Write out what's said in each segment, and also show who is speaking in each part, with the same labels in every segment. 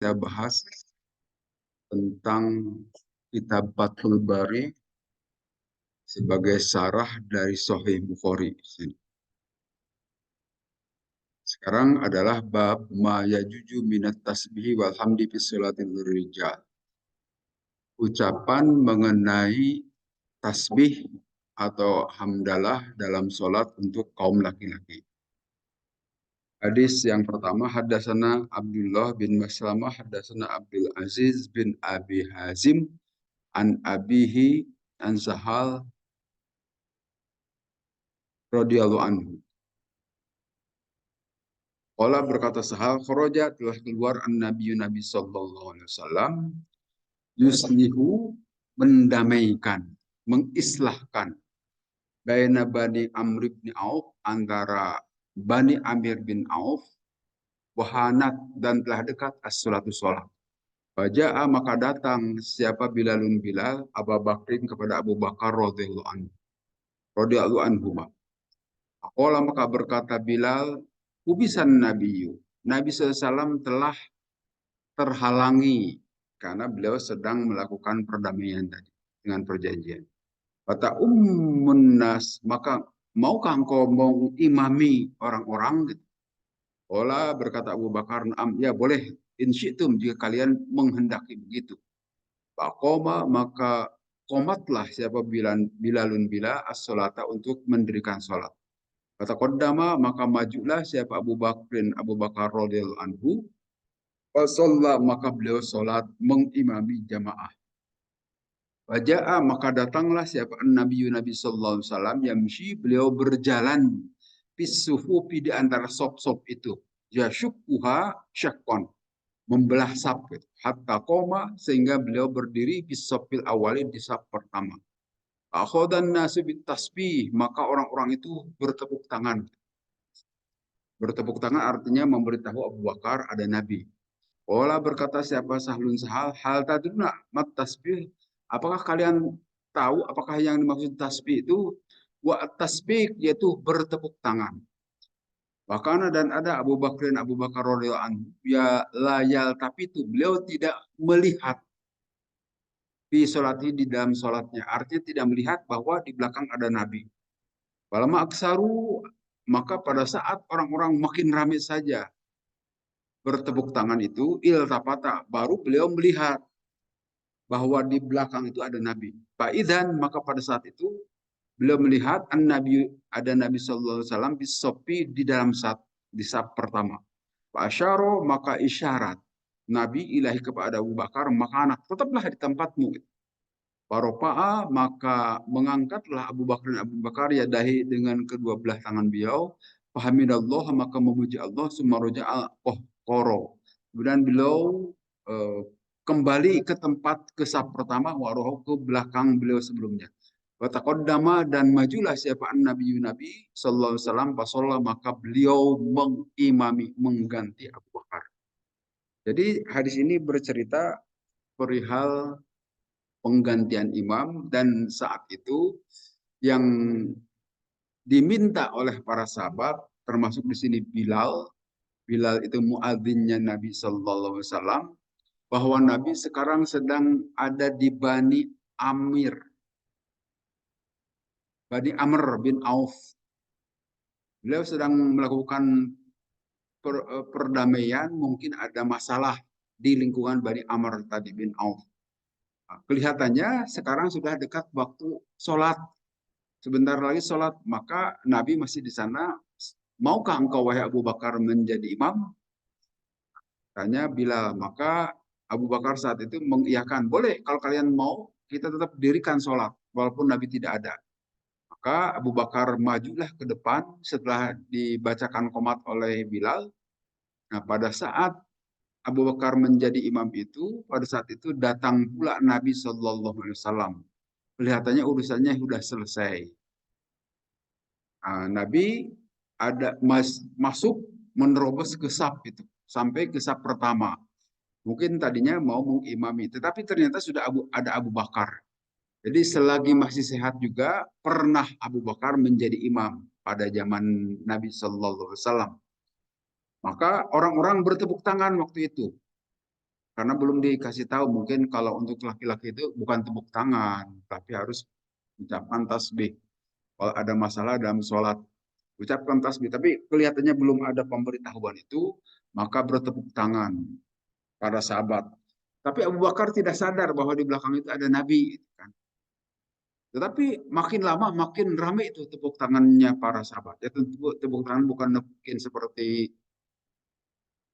Speaker 1: kita bahas tentang kitab Fathul Bari sebagai syarah dari Sahih Bukhari. Sekarang adalah bab ma yajuju minat tasbihi wal hamdi fi sholatil rijal. Ucapan mengenai tasbih atau hamdalah dalam sholat untuk kaum laki-laki. Hadis yang pertama, haddatsana Abdullah bin Maslamah, haddatsana Abdul Aziz bin Abi Hazim, an abihi an Sahal radhiyallahu anhu. Qala berkata Sahal, kharaja telah keluar an-nabiyyu Nabi sallallahu alaihi wasallam yuslihu mendamaikan, mengislahkan baina Bani Amr bin Auf antara Bani Amir bin Auf wahanat dan telah dekat as-salatu sholat. Faja'a maka datang siapa Bilalun Bilal Abu Bakrin kepada Abu Bakar radhiyallahu anhu. Aqala maka berkata Bilal, ubisan nabiyyu. Nabi SAW telah terhalangi karena beliau sedang melakukan perdamaian tadi dengan perjanjian. Kata nas, maka maukah engkau mengimami orang-orang? Ola berkata Abu Bakar, ya boleh, insyitum jika kalian menghendaki begitu. Pakoma maka komatlah siapa Bilalun Bila as-sholata untuk mendirikan sholat. Kata qaddama maka majulah siapa Abu Bakar radhiyallahu anhu. Fasalla maka beliau sholat mengimami jamaah. Waja'a maka datanglah siapa Nabi sallallahu alaihi wasallam yamshi beliau berjalan fisufufi di antara sop-sop itu. Yashukkuha syakkon membelah saf hatta koma sehingga beliau berdiri di sopil awali di saf pertama. Akhodan nasu tasbih maka orang-orang itu bertepuk tangan. Bertepuk tangan artinya memberitahu Abu Bakar ada Nabi. Ola berkata siapa Sahlun Sahal, hal tadruna mat tasbih. Apakah kalian tahu apakah yang dimaksud tasbih itu? Wa tasbih yaitu bertepuk tangan. Bahkan dan ada Abu Bakar radhiyallahu anhu ya layal tapi itu beliau tidak melihat di sholatnya di dalam sholatnya. Artinya tidak melihat bahwa di belakang ada Nabi. Walama aksaru maka pada saat orang-orang makin ramai saja bertepuk tangan itu iltafata baru beliau melihat bahwa di belakang itu ada Nabi. Faidan maka pada saat itu beliau melihat Nabi ada Nabi sallallahu alaihi wasallam bisopi di dalam di saf pertama. Asyaro maka isyarat Nabi ilahi kepada Abu Bakar maka anak tetaplah di tempatmu. Paropa'a maka mengangkatlah Abu Bakar ya dahi dengan kedua belah tangan beliau. Fahamidallah maka memuji Allah sumaroja'a koro. Kemudian beliau kembali ke tempat ke saf pertama waroh ke belakang beliau sebelumnya. Wataqaddama dan majulah siapa Nabi sallallahu alaihi wasallam fasolla maka beliau mengimami mengganti Abu Bakar. Jadi hadis ini bercerita perihal penggantian imam dan saat itu yang diminta oleh para sahabat termasuk di sini Bilal itu muadzinnya Nabi sallallahu alaihi wasallam bahwa Nabi sekarang sedang ada di Bani Amr bin Auf. Beliau sedang melakukan perdamaian, mungkin ada masalah di lingkungan Bani Amr tadi bin Auf. Kelihatannya sekarang sudah dekat waktu sholat. Sebentar lagi sholat, maka Nabi masih di sana. Maukah engkau wahai Abu Bakar menjadi imam? Tanya Bilal. Maka Abu Bakar saat itu mengiyakan, boleh kalau kalian mau kita tetap dirikan sholat walaupun Nabi tidak ada. Maka Abu Bakar majulah ke depan setelah dibacakan qomat oleh Bilal. Nah pada saat Abu Bakar menjadi imam itu, pada saat itu datang pula Nabi Shallallahu Alaihi Wasallam. Kelihatannya urusannya sudah selesai. Nabi masuk menerobos ke saf itu sampai ke saf pertama. Mungkin tadinya mau mengimami, tetapi ternyata sudah ada Abu Bakar. Jadi selagi masih sehat juga pernah Abu Bakar menjadi imam pada zaman Nabi Shallallahu Alaihi Wasallam. Maka orang-orang bertepuk tangan waktu itu. Karena belum dikasih tahu, mungkin kalau untuk laki-laki itu bukan tepuk tangan, tapi harus ucapan tasbih. Kalau ada masalah dalam sholat, ucapkan tasbih. Tapi kelihatannya belum ada pemberitahuan itu, maka bertepuk tangan para sahabat. Tapi Abu Bakar tidak sadar bahwa di belakang itu ada Nabi. Gitu kan. Tetapi makin lama makin ramai itu tepuk tangannya para sahabat. Ya, tepuk tangan bukan mungkin seperti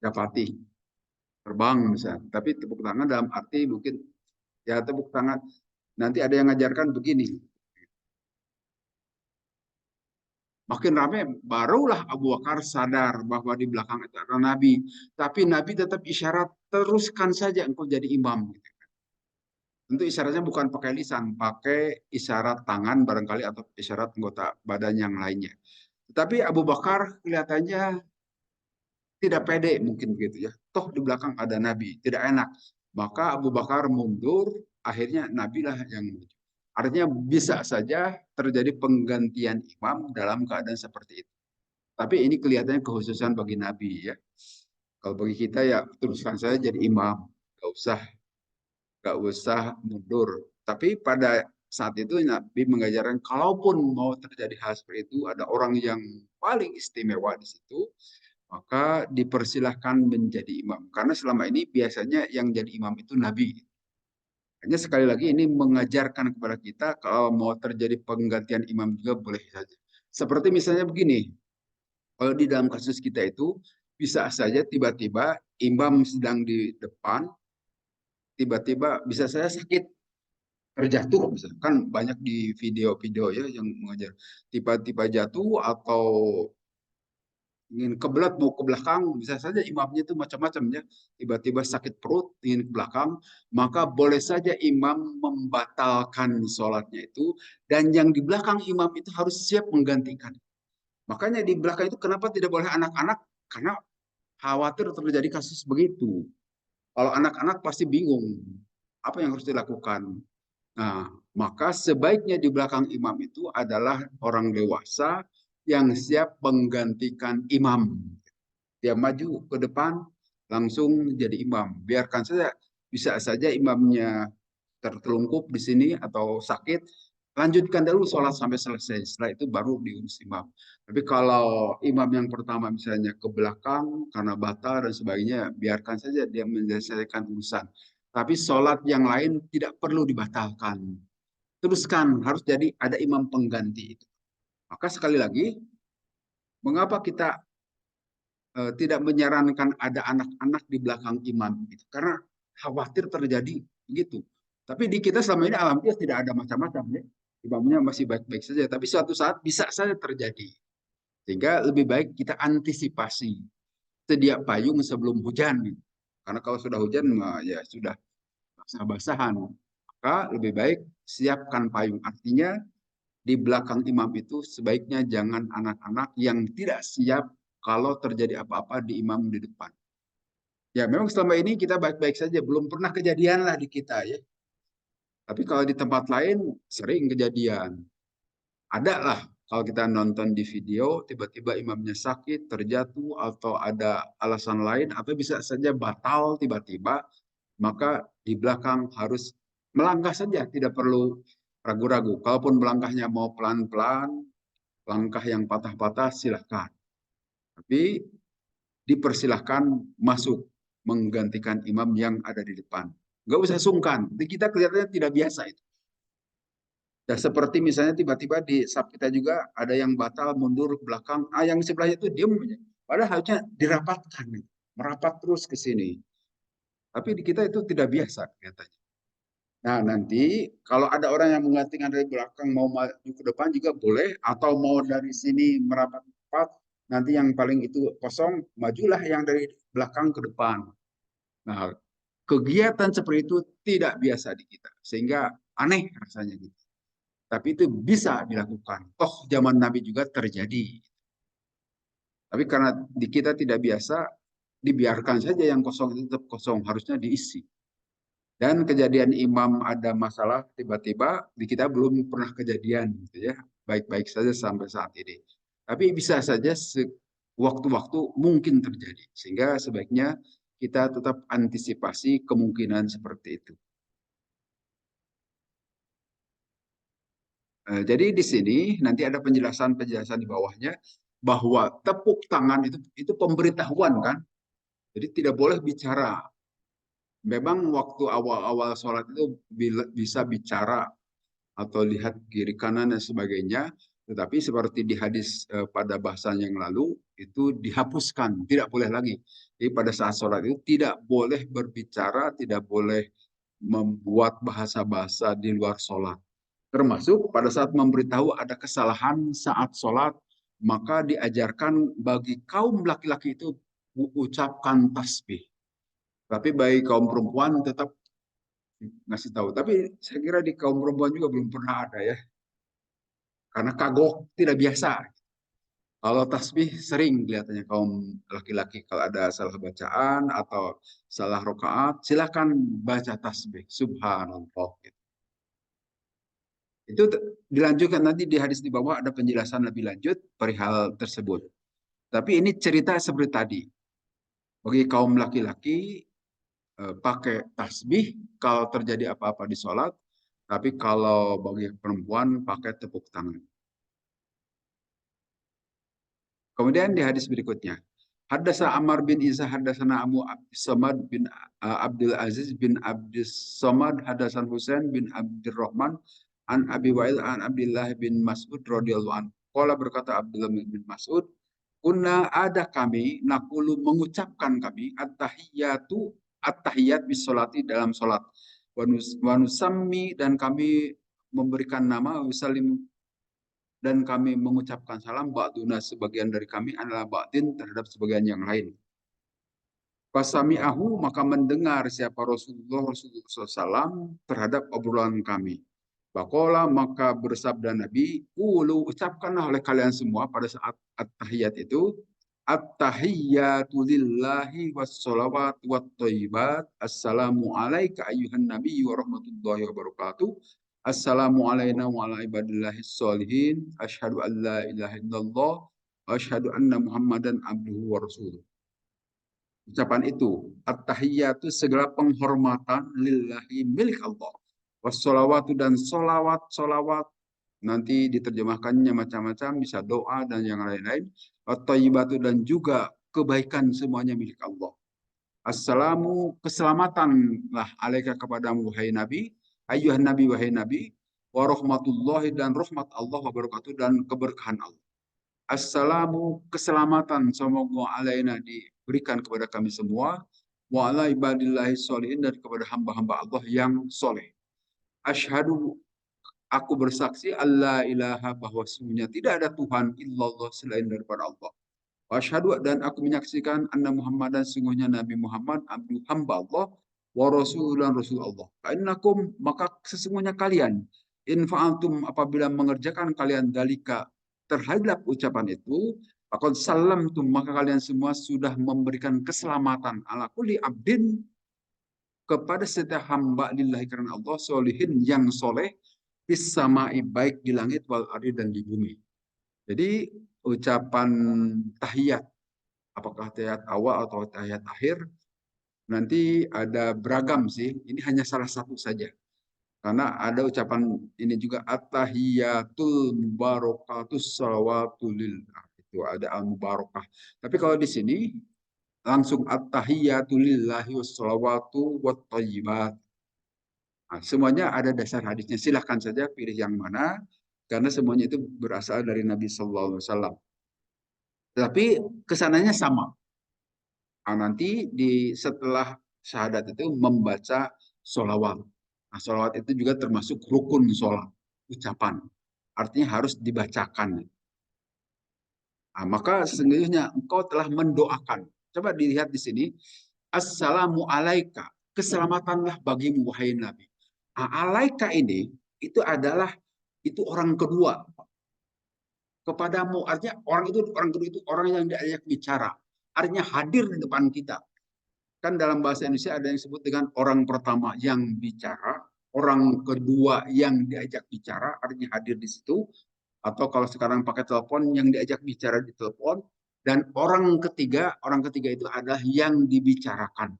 Speaker 1: dapati terbang misalnya. Tapi tepuk tangan dalam arti mungkin ya tepuk tangan. Nanti ada yang ngajarkan begini. Makin ramai, barulah Abu Bakar sadar bahwa di belakang itu ada Nabi. Tapi Nabi tetap isyarat, teruskan saja engkau jadi imam. Tentu isyaratnya bukan pakai lisan, pakai isyarat tangan barangkali atau isyarat anggota badan yang lainnya. Tetapi Abu Bakar kelihatannya tidak pede mungkin begitu ya. Toh di belakang ada Nabi, tidak enak. Maka Abu Bakar mundur, akhirnya Nabi lah yang maju. Artinya bisa saja terjadi penggantian imam dalam keadaan seperti itu. Tapi ini kelihatannya kekhususan bagi Nabi ya. Kalau bagi kita ya teruskan saya jadi imam, gak usah mundur. Tapi pada saat itu Nabi mengajarkan kalaupun mau terjadi hal seperti itu, ada orang yang paling istimewa di situ, maka dipersilahkan menjadi imam. Karena selama ini biasanya yang jadi imam itu Nabi. Hanya sekali lagi ini mengajarkan kepada kita kalau mau terjadi penggantian imam juga boleh saja. Seperti misalnya begini, kalau di dalam kasus kita itu bisa saja tiba-tiba imam sedang di depan, tiba-tiba bisa saya sakit terjatuh, misalkan banyak di video-video ya yang mengajar tiba-tiba jatuh atau ingin kebelat mau ke belakang, bisa saja imamnya itu macam-macam ya, tiba-tiba sakit perut ingin ke belakang, maka boleh saja imam membatalkan sholatnya itu, dan yang di belakang imam itu harus siap menggantikan. Makanya di belakang itu kenapa tidak boleh anak-anak, karena khawatir terjadi kasus begitu. Kalau anak-anak pasti bingung apa yang harus dilakukan. Nah, maka sebaiknya di belakang imam itu adalah orang dewasa yang siap menggantikan imam. Dia maju ke depan, langsung jadi imam. Biarkan saja, bisa saja imamnya tertelungkup di sini atau sakit, lanjutkan dulu sholat sampai selesai. Setelah itu baru diurus imam. Tapi kalau imam yang pertama misalnya ke belakang karena batal dan sebagainya, biarkan saja dia menyelesaikan urusan. Tapi sholat yang lain tidak perlu dibatalkan. Teruskan, harus jadi ada imam pengganti itu. Maka sekali lagi, mengapa kita tidak menyarankan ada anak-anak di belakang imam? Gitu. Karena khawatir terjadi begitu. Tapi di kita selama ini alhamdulillah tidak ada macam-macam ya. Imamnya masih baik-baik saja. Tapi suatu saat bisa saja terjadi. Sehingga lebih baik kita antisipasi. Sedia payung sebelum hujan. Gitu. Karena kalau sudah hujan, ya sudah basah-basahan. Maka lebih baik siapkan payung. Artinya di belakang imam itu sebaiknya jangan anak-anak yang tidak siap kalau terjadi apa-apa di imam di depan. Ya memang selama ini kita baik-baik saja, belum pernah kejadian lah di kita ya. Tapi kalau di tempat lain sering kejadian. Ada lah kalau kita nonton di video, tiba-tiba imamnya sakit, terjatuh, atau ada alasan lain, atau bisa saja batal tiba-tiba, maka di belakang harus melangkah saja, tidak perlu ragu-ragu. Kalaupun melangkahnya mau pelan-pelan, langkah yang patah-patah silahkan. Tapi dipersilahkan masuk menggantikan imam yang ada di depan. Nggak usah sungkan. Di kita kelihatannya tidak biasa itu. Ya, seperti misalnya tiba-tiba di sub kita juga ada yang batal mundur ke belakang, yang sebelahnya itu diem. Padahal harusnya dirapatkan, merapat terus ke sini. Tapi di kita itu tidak biasa kelihatannya. Nah, nanti kalau ada orang yang menggantikan dari belakang mau maju ke depan juga boleh, atau mau dari sini merapat cepat, nanti yang paling itu kosong, majulah yang dari belakang ke depan. Nah, kegiatan seperti itu tidak biasa di kita, sehingga aneh rasanya gitu. Tapi itu bisa dilakukan. Toh zaman Nabi juga terjadi. Tapi karena di kita tidak biasa, dibiarkan saja yang kosong itu tetap kosong, harusnya diisi. Dan kejadian imam ada masalah tiba-tiba di kita belum pernah kejadian gitu ya. Baik-baik saja sampai saat ini. Tapi bisa saja waktu-waktu mungkin terjadi. Sehingga sebaiknya kita tetap antisipasi kemungkinan seperti itu. Jadi di sini nanti ada penjelasan-penjelasan di bawahnya bahwa tepuk tangan itu pemberitahuan kan. Jadi tidak boleh bicara. Memang waktu awal-awal sholat itu bisa bicara atau lihat kiri kanan dan sebagainya. Tetapi seperti di hadis pada bahasan yang lalu itu dihapuskan, tidak boleh lagi. Jadi pada saat sholat itu tidak boleh berbicara, tidak boleh membuat bahasa-bahasa di luar sholat. Termasuk pada saat memberitahu ada kesalahan saat sholat, maka diajarkan bagi kaum laki-laki itu mengucapkan tasbih. Tapi bagi kaum perempuan tetap ngasih tahu. Tapi saya kira di kaum perempuan juga belum pernah ada ya. Karena kagok tidak biasa. Kalau tasbih sering kelihatannya kaum laki-laki kalau ada salah bacaan atau salah rokaat, silakan baca tasbih. Subhanallah. Itu dilanjutkan nanti di hadis di bawah ada penjelasan lebih lanjut perihal tersebut. Tapi ini cerita seperti tadi. Bagi kaum laki-laki pakai tasbih kalau terjadi apa-apa di sholat. Tapi kalau bagi perempuan pakai tepuk tangan. Kemudian di hadis berikutnya. Haddasa Ammar bin Isa haddasana Abu Samad bin Abdul Aziz bin Abdus Samad hadasan Husain bin Abdurrahman an Abi Wa'il an Abdullah bin Mas'ud radhiyallahu anhu. Qala berkata Abdullah bin Mas'ud, "Kunna ada kami nakulu mengucapkan kami at-tahiyat bis salati dalam salat. Wa nusammi dan kami memberikan nama Usalim dan kami mengucapkan salam ba'duna sebagian dari kami adalah ba'din terhadap sebagian yang lain. Fasami'ahu maka mendengar siapa Rasulullah SAW terhadap obrolan kami. Bakola maka bersabda Nabi, ulu ucapkanlah oleh kalian semua pada saat at-tahiyat itu, at-tahiyyatu lillahi wassalawat wat thayyibat. Assalamu alayka ayyuhan nabi wa rahmatullahi wa barakatuh. Assalamu alayna wa ala ibadillahis sholihin. Asyhadu an la ilaha illallah wa asyhadu anna Muhammadan abduhu wa rasuluh. Ucapan itu, at-tahiyyatu segala penghormatan lillahi milik Allah. Wassalawatu dan solawat nanti diterjemahkannya macam-macam, bisa doa dan yang lain-lain. At-tayyibatu dan juga kebaikan semuanya milik Allah. Assalamu keselamatanlah alaika kepadamu wahai Nabi, ayyuhan Nabi wahai Nabi, wa rahmatullahi dan rahmat Allah wa barakatuh dan keberkahan Allah. Assalamu keselamatan semoga alaina diberikan kepada kami semua wa ala ibadillahi sholihin dan kepada hamba-hamba Allah yang soleh. Asyhadu aku bersaksi Allah ilaha bahwa sesungguhnya tidak ada Tuhan illallah selain daripada Allah. Asyhadu dan aku menyaksikan anna Muhammadan sesungguhnya Nabi Muhammad abdu hamba Allah wa rasulan rasul Allah. Innakum maka sesungguhnya kalian in fa'altum apabila mengerjakan kalian dalika terhadap ucapan itu, maka salam tum maka kalian semua sudah memberikan keselamatan ala kulli abdin kepada setiap hamba lillahi karena Allah solihin yang soleh bis samai baik di langit wal ardi dan di bumi. Jadi ucapan tahiyat apakah tahiyat awal atau tahiyat akhir nanti ada beragam sih. Ini hanya salah satu saja. Karena ada ucapan ini juga at-tahiyatul mubarakatus salawatulillah. Itu ada al-mubarakah. Tapi kalau di sini langsung at-tahiyatul lillahi wassalawatu wat thayyibat. Nah, semuanya ada dasar hadisnya. Silahkan saja pilih yang mana karena semuanya itu berasal dari Nabi Sallallahu Alaihi Wasallam. Tetapi kesananya sama. Nah, nanti setelah syahadat itu membaca sholawat. Nah, sholawat itu juga termasuk rukun sholat, ucapan. Artinya harus dibacakan. Nah, maka sesungguhnya engkau telah mendoakan. Coba dilihat di sini. Assalamu alaika. Keselamatanlah bagimu, wahai Nabi. Nah, alaika ini itu adalah itu orang kedua kepadamu. Artinya orang kedua itu orang yang diajak bicara. Artinya hadir di depan kita. Kan dalam bahasa Indonesia ada yang disebut dengan orang pertama yang bicara, orang kedua yang diajak bicara, artinya hadir di situ. Atau kalau sekarang pakai telepon, yang diajak bicara di telepon. Dan orang ketiga itu adalah yang dibicarakan.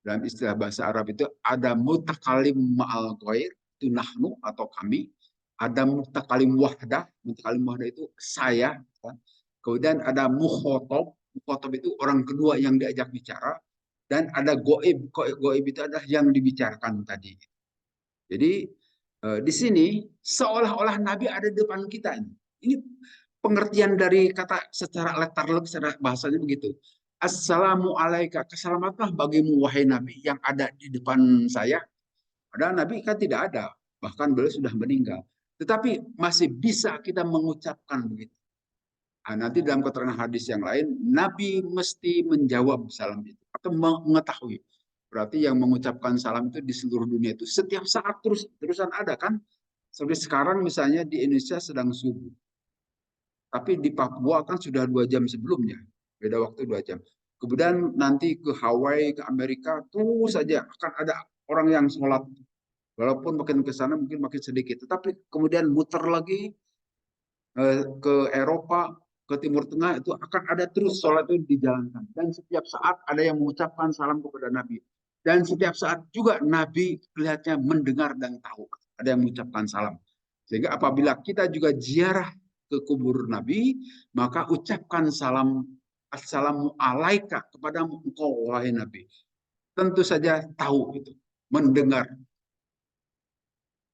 Speaker 1: Dalam istilah bahasa Arab itu ada mutakalim ma'al ghair, itu nahnu atau kami. Ada mutakalim wahdah, mutakalim wahdah itu saya. Kemudian ada mukhotob, mukhotob itu orang kedua yang diajak bicara. Dan ada goib, goib itu adalah yang dibicarakan tadi. Jadi di sini seolah-olah Nabi ada di depan kita ini. Ini pengertian dari kata secara letterlek, secara bahasanya begitu. Assalamualaikum, keselamatanlah bagimu wahai Nabi yang ada di depan saya. Padahal Nabi kan tidak ada, bahkan beliau sudah meninggal. Tetapi masih bisa kita mengucapkan begitu. Nah, nanti dalam keterangan hadis yang lain, Nabi mesti menjawab salam itu atau mengetahui. Berarti yang mengucapkan salam itu di seluruh dunia itu setiap saat terusan ada kan? Seperti sekarang misalnya di Indonesia sedang subuh. Tapi di Papua kan sudah 2 jam sebelumnya. Beda waktu 2 jam. Kemudian nanti ke Hawaii, ke Amerika, terus saja akan ada orang yang sholat. Walaupun makin ke sana mungkin makin sedikit. Tetapi kemudian muter lagi ke Eropa, ke Timur Tengah, itu akan ada terus sholat itu dijalankan. Dan setiap saat ada yang mengucapkan salam kepada Nabi. Dan setiap saat juga Nabi kelihatannya mendengar dan tahu. Ada yang mengucapkan salam. Sehingga apabila kita juga ziarah ke kubur Nabi, maka ucapkan salam assalamu alaika kepada engkau wahai Nabi. Tentu saja tahu itu, mendengar.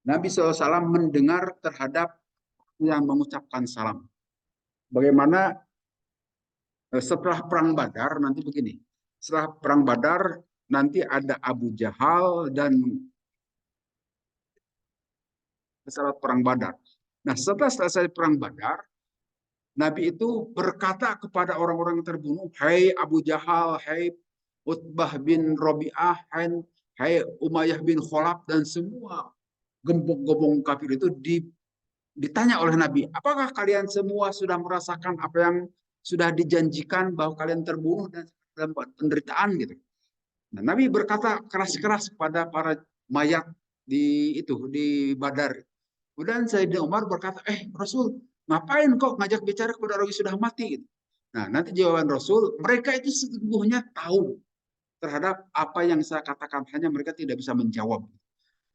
Speaker 1: Nabi SAW mendengar terhadap yang mengucapkan salam. Bagaimana setelah perang Badar nanti begini. Setelah perang Badar nanti ada Abu Jahal dan setelah perang Badar. Nah, setelah selesai perang Badar, Nabi itu berkata kepada orang-orang yang terbunuh, "Hai Abu Jahal, hai Utbah bin Robi'ah, hai Umayyah bin Khalaf dan semua gembong-gembong kafir itu ditanya oleh Nabi, apakah kalian semua sudah merasakan apa yang sudah dijanjikan bahwa kalian terbunuh dan dalam penderitaan gitu. Nah, Nabi berkata keras-keras kepada para mayat di Badar. Kemudian Sayyidina Umar berkata, Rasul, ngapain kok ngajak bicara kepada orang yang sudah mati? Gitu. Nah, nanti jawaban Rasul, mereka itu sesungguhnya tahu terhadap apa yang saya katakan, hanya mereka tidak bisa menjawab.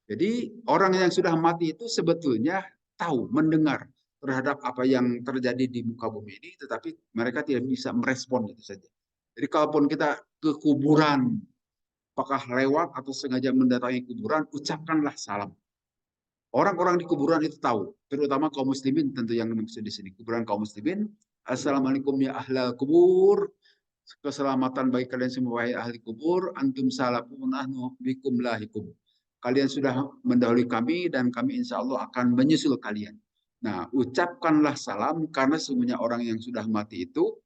Speaker 1: Jadi orang yang sudah mati itu sebetulnya tahu, mendengar terhadap apa yang terjadi di muka bumi ini, tetapi mereka tidak bisa merespon itu saja. Jadi kalaupun kita ke kuburan, apakah lewat atau sengaja mendatangi kuburan, ucapkanlah salam. Orang-orang di kuburan itu tahu, terutama kaum muslimin tentu yang maksud di sini. Kuburan kaum muslimin, Assalamualaikum ya ahlal kubur, keselamatan bagi kalian semua wahai ahli kubur, antum salamun ahnu bikum lahikum. Kalian sudah mendahului kami dan kami insya Allah akan menyusul kalian. Nah, ucapkanlah salam karena semuanya orang yang sudah mati itu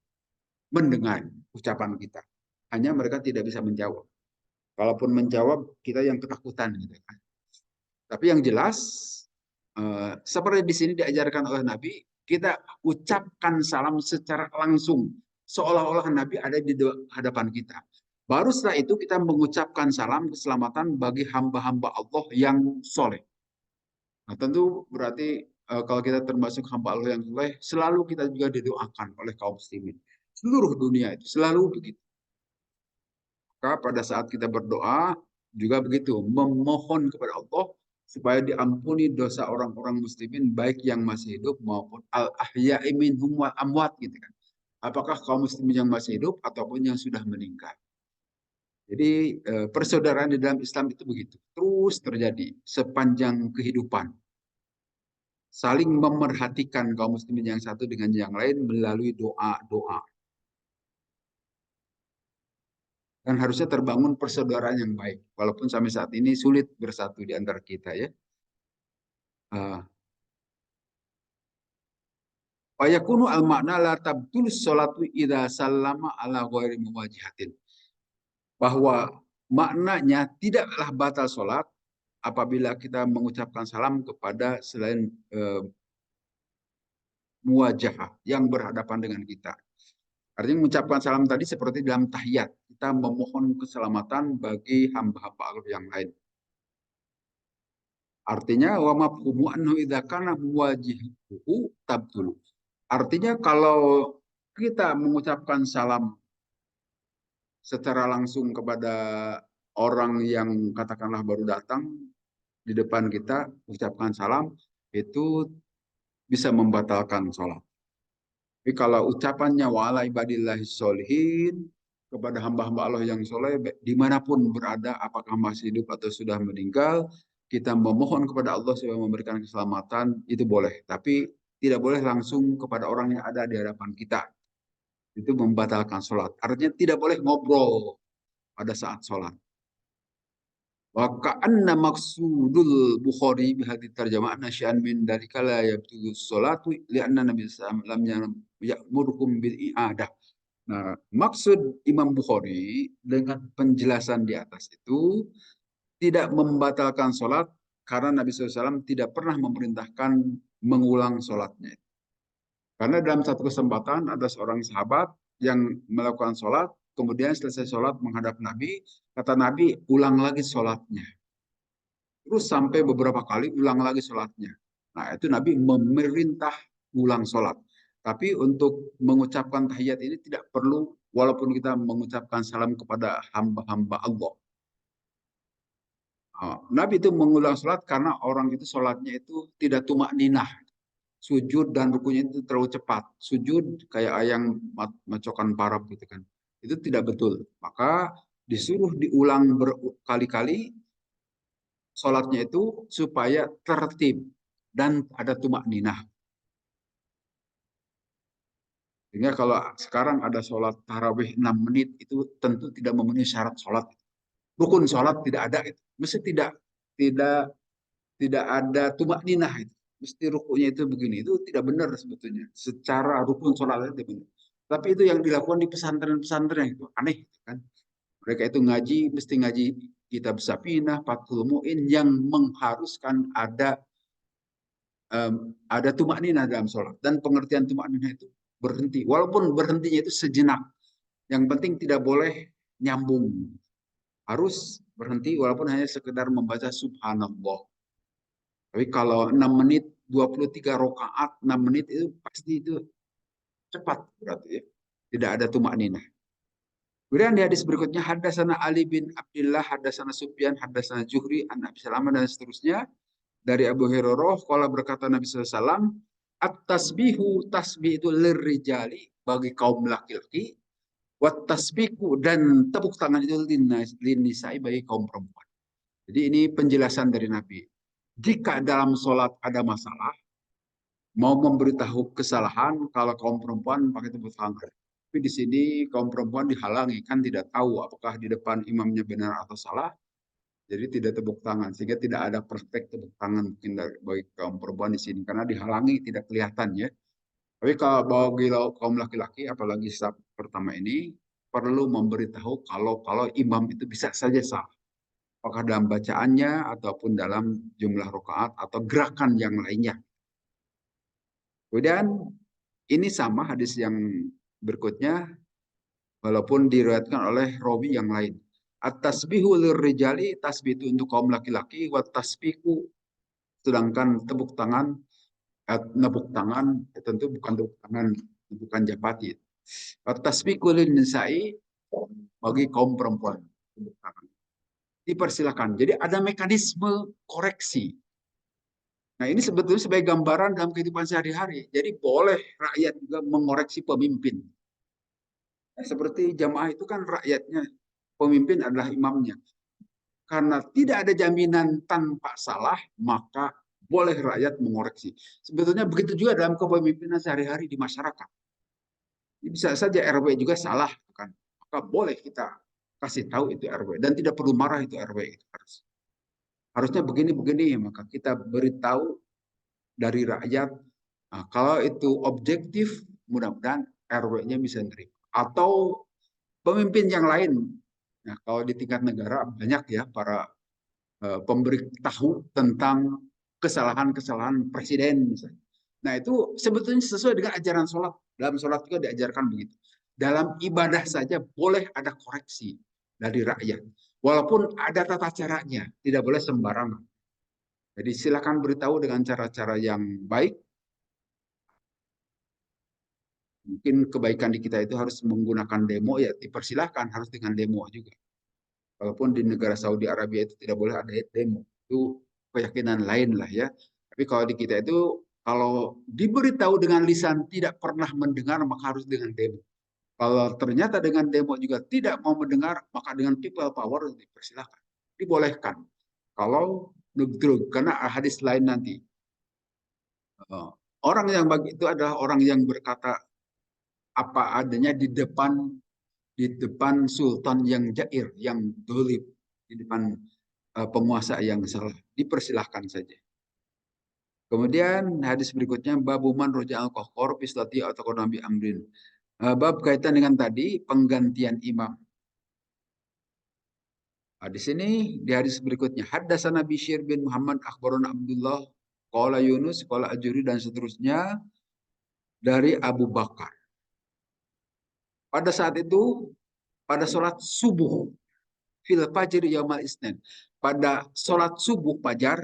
Speaker 1: mendengar ucapan kita. Hanya mereka tidak bisa menjawab. Kalaupun menjawab, kita yang ketakutan gitu kan. Tapi yang jelas, seperti di sini diajarkan oleh Nabi, kita ucapkan salam secara langsung, seolah-olah Nabi ada di hadapan kita. Baru setelah itu kita mengucapkan salam keselamatan bagi hamba-hamba Allah yang soleh. Nah, tentu berarti kalau kita termasuk hamba Allah yang soleh, selalu kita juga didoakan oleh kaum muslimin. Seluruh dunia itu selalu begitu. Maka pada saat kita berdoa juga begitu, memohon kepada Allah supaya diampuni dosa orang-orang muslimin baik yang masih hidup maupun al-ahya'i minhum wal amwat gitu kan. Apakah kaum muslimin yang masih hidup ataupun yang sudah meninggal. Jadi persaudaraan di dalam Islam itu begitu. Terus terjadi sepanjang kehidupan. Saling memerhatikan kaum muslimin yang satu dengan yang lain melalui doa-doa. Dan harusnya terbangun persaudaraan yang baik. Walaupun sampai saat ini sulit bersatu di antara kita ya. Fayakunu al-makna la tabtul sholatu idha sallama ala ghairi muwajihatin. Bahwa maknanya tidaklah batal sholat apabila kita mengucapkan salam kepada selain muwajahah yang berhadapan dengan kita. Artinya mengucapkan salam tadi seperti dalam tahiyat. Kita memohon keselamatan bagi hamba-hamba Allah yang lain. Artinya wa mafhumu annahu idza kana muwajihuhu tabtul. Artinya kalau kita mengucapkan salam secara langsung kepada orang yang katakanlah baru datang di depan kita, ucapkan salam, itu bisa membatalkan sholat. Tapi kalau ucapannya wa'ala ibadillahi sholihin, kepada hamba-hamba Allah yang soleh, dimanapun berada, apakah masih hidup atau sudah meninggal, kita memohon kepada Allah supaya memberikan keselamatan, itu boleh. Tapi tidak boleh langsung kepada orang yang ada di hadapan kita. Itu membatalkan sholat. Artinya tidak boleh ngobrol pada saat sholat. Wa ka'anna maksudul Bukhari bihadi tarjamah nasya'an min dalika la yabtulu sholatu li'anna Nabi sallallahu alaihi wasallam ya'murukum bil i'adah. Nah, maksud Imam Bukhari dengan penjelasan di atas itu tidak membatalkan sholat karena Nabi SAW tidak pernah memerintahkan mengulang sholatnya. Karena dalam satu kesempatan ada seorang sahabat yang melakukan sholat, kemudian selesai sholat menghadap Nabi, kata Nabi, ulang lagi sholatnya. Terus sampai beberapa kali ulang lagi sholatnya. Nah, itu Nabi memerintah ulang sholat. Tapi untuk mengucapkan tahiyat ini tidak perlu, walaupun kita mengucapkan salam kepada hamba-hamba Allah. Nabi itu mengulang sholat karena orang itu sholatnya itu tidak tumak ninah. Sujud dan rukunya itu terlalu cepat. Sujud kayak ayam macokan parap gitu kan. Itu tidak betul. Maka disuruh diulang berkali-kali sholatnya itu supaya tertib dan ada tumak ninah. Sehingga kalau sekarang ada sholat tarawih 6 menit itu tentu tidak memenuhi syarat sholat. Rukun sholat tidak ada itu. Mesti tidak tidak ada tumak ninah itu. Mesti rukunya itu begini. Itu tidak benar sebetulnya. Secara rukun sholat itu benar. Tapi itu yang dilakukan di pesantren-pesantren itu aneh kan. Mereka itu ngaji mesti ngaji kitab Safinah, Fathul Mu'in yang mengharuskan ada tumak ninah dalam sholat. Dan pengertian tumak ninah itu berhenti. Walaupun berhentinya itu sejenak. Yang penting tidak boleh nyambung. Harus berhenti walaupun hanya sekedar membaca subhanallah. Tapi kalau 6 menit, 23 rakaat, 6 menit itu pasti itu cepat berarti ya. Tidak ada tumak ninah. Kemudian di hadis berikutnya, hadasana Ali bin Abdullah, hadasana Sufyan, hadasana Juhri, an Abi Salamah, dan seterusnya. Dari Abu Hurairah, kalau berkata Nabi SAW, at-tasbihu, tasbih itu lirijali, bagi kaum laki-laki, wat tasbiku, dan tepuk tangan itu linisai, bagi kaum perempuan. Jadi ini penjelasan dari Nabi. Jika dalam sholat ada masalah, mau memberitahu kesalahan, kalau kaum perempuan pakai tepuk tangan. Tapi di sini kaum perempuan dihalangi, kan tidak tahu apakah di depan imamnya benar atau salah, jadi tidak tepuk tangan, sehingga tidak ada praktek tepuk tangan mungkin bagi kaum perempuan di sini, karena dihalangi tidak kelihatan ya. Tapi kalau bagi kaum laki-laki, apalagi saf pertama ini, perlu memberitahu kalau imam itu bisa saja salah. Apakah dalam bacaannya, ataupun dalam jumlah rakaat, atau gerakan yang lainnya. Kemudian ini sama hadis yang berikutnya, walaupun diriwayatkan oleh rawi yang lain. At-tasbihu lirrijali, tasbih itu untuk kaum laki-laki, wa tasbihu, sedangkan tepuk tangan, nepuk tangan, tentu bukan tepuk tangan, bukan japati. At-tasbihu lin-nisa'i, bagi kaum perempuan, tepuk tangan. Dipersilakan. Jadi ada mekanisme koreksi. Nah, ini sebetulnya sebagai gambaran dalam kehidupan sehari-hari. Jadi boleh rakyat juga mengoreksi pemimpin. Nah, seperti jamaah itu kan rakyatnya, pemimpin adalah imamnya. Karena tidak ada jaminan tanpa salah, maka boleh rakyat mengoreksi. Sebetulnya begitu juga dalam kepemimpinan sehari-hari di masyarakat. Bisa saja RW juga salah, kan? Maka boleh kita kasih tahu itu RW dan tidak perlu marah itu RW. Harusnya begini-begini, maka kita beritahu dari rakyat. Nah, kalau itu objektif, mudah-mudahan RW-nya bisa menerima. Atau pemimpin yang lain. Nah, kalau di tingkat negara banyak ya para pemberitahu tentang kesalahan-kesalahan presiden misalnya. Nah, itu sebetulnya sesuai dengan ajaran sholat. Dalam sholat juga diajarkan begitu. Dalam ibadah saja boleh ada koreksi dari rakyat. Walaupun ada tata caranya, tidak boleh sembarangan. Jadi silakan beritahu dengan cara-cara yang baik, Mungkin kebaikan di kita itu harus menggunakan demo, ya dipersilahkan, harus dengan demo juga. Walaupun di negara Saudi Arabia itu tidak boleh ada demo. Itu keyakinan lain lah ya. Tapi kalau di kita itu, kalau diberitahu dengan lisan tidak pernah mendengar, maka harus dengan demo. Kalau ternyata dengan demo juga tidak mau mendengar, maka dengan people power dipersilahkan. Dibolehkan. Kalau betul, karena hadis lain nanti. Orang yang bagi itu adalah orang yang berkata apa adanya di depan sultan yang jair, yang dolim, di depan penguasa yang salah. Dipersilahkan saja. Kemudian hadis berikutnya babuman roja al kohor pislati atau nabi amrin. Bab kaitan dengan tadi penggantian imam. Di sini di hadis berikutnya haddatsana Bishr bin Muhammad akhbarana Abdullah qala Yunus qala Ajuri dan seterusnya dari Abu Bakar. Pada saat itu pada sholat subuh fil fajr yaumal isnin, pada sholat subuh fajar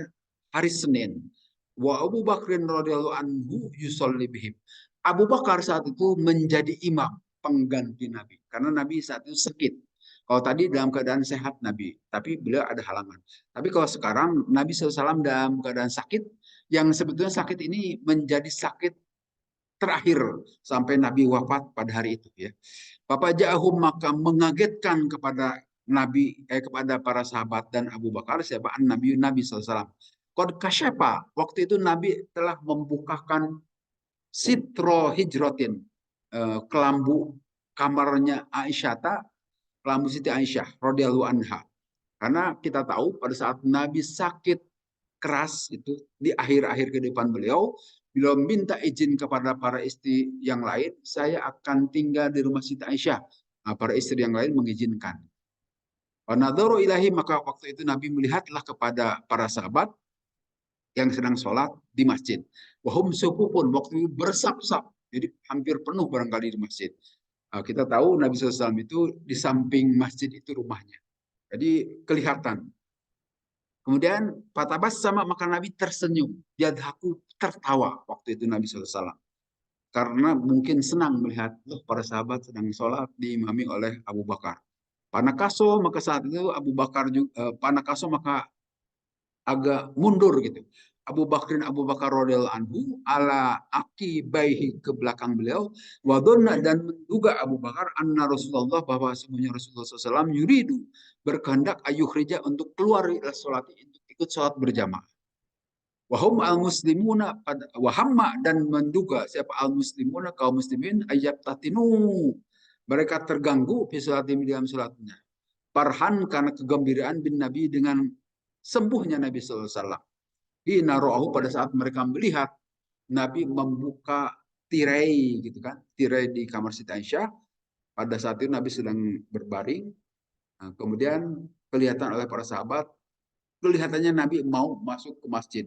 Speaker 1: hari Senin, wa Abu Bakrin radhiyallahu anhu yusolli bihim. Abu Bakar saat itu menjadi imam pengganti Nabi karena Nabi saat itu sakit. Kalau tadi dalam keadaan sehat Nabi, tapi beliau ada halangan. Tapi kalau sekarang Nabi SAW dalam keadaan sakit, yang sebetulnya sakit ini menjadi sakit terakhir sampai Nabi wafat pada hari itu ya. Bapak Ja'ahum maka mengagetkan kepada kepada para sahabat dan Abu Bakar siapa Nabi SAW. Qad kasyafa, waktu itu Nabi telah membukakan sitro hijrotin, kelambu kamarnya Aisyah, kelambu Siti Aisyah radhiyallahu anha. Karena kita tahu pada saat Nabi sakit keras itu di akhir-akhir kehidupan beliau, beliau minta izin kepada para istri yang lain, saya akan tinggal di rumah Siti Aisyah. Nah, para istri yang lain mengizinkan. Wanadharu ilahi, maka waktu itu Nabi melihatlah kepada para sahabat yang sedang sholat di masjid. Wahum pun waktu itu bersap-sap, jadi hampir penuh barangkali di masjid. Kita tahu Nabi SAW itu di samping masjid itu rumahnya. Jadi kelihatan. Kemudian patabas sama maka Nabi tersenyum. Dia aku tertawa waktu itu Nabi SAW. Karena mungkin senang melihat para sahabat sedang sholat diimami oleh Abu Bakar. Panakaso maka saat itu Abu Bakar juga Panakaso maka agak mundur gitu. Abu Bakar radhiyallahu anhu ala akibaihi ke belakang beliau wadonna dan menduga Abu Bakar anna Rasulullah bahwa semuanya Rasulullah SAW yuridu berkehendak ayukhrija untuk keluar sholat untuk ikut sholat berjamaah. Wahum al muslimuna wahamma dan menduga siapa al muslimuna kaum muslimin ayat tatinu mereka terganggu fi sholatihim dalam sholatnya. Parhan karena kegembiraan bin Nabi dengan sembuhnya Nabi SAW. Hina ro'ahu pada saat mereka melihat Nabi membuka tirai gitu kan, tirai di kamar Siti Aisyah. Pada saat itu Nabi sedang berbaring. Nah, kemudian kelihatan oleh para sahabat, kelihatannya Nabi mau masuk ke masjid.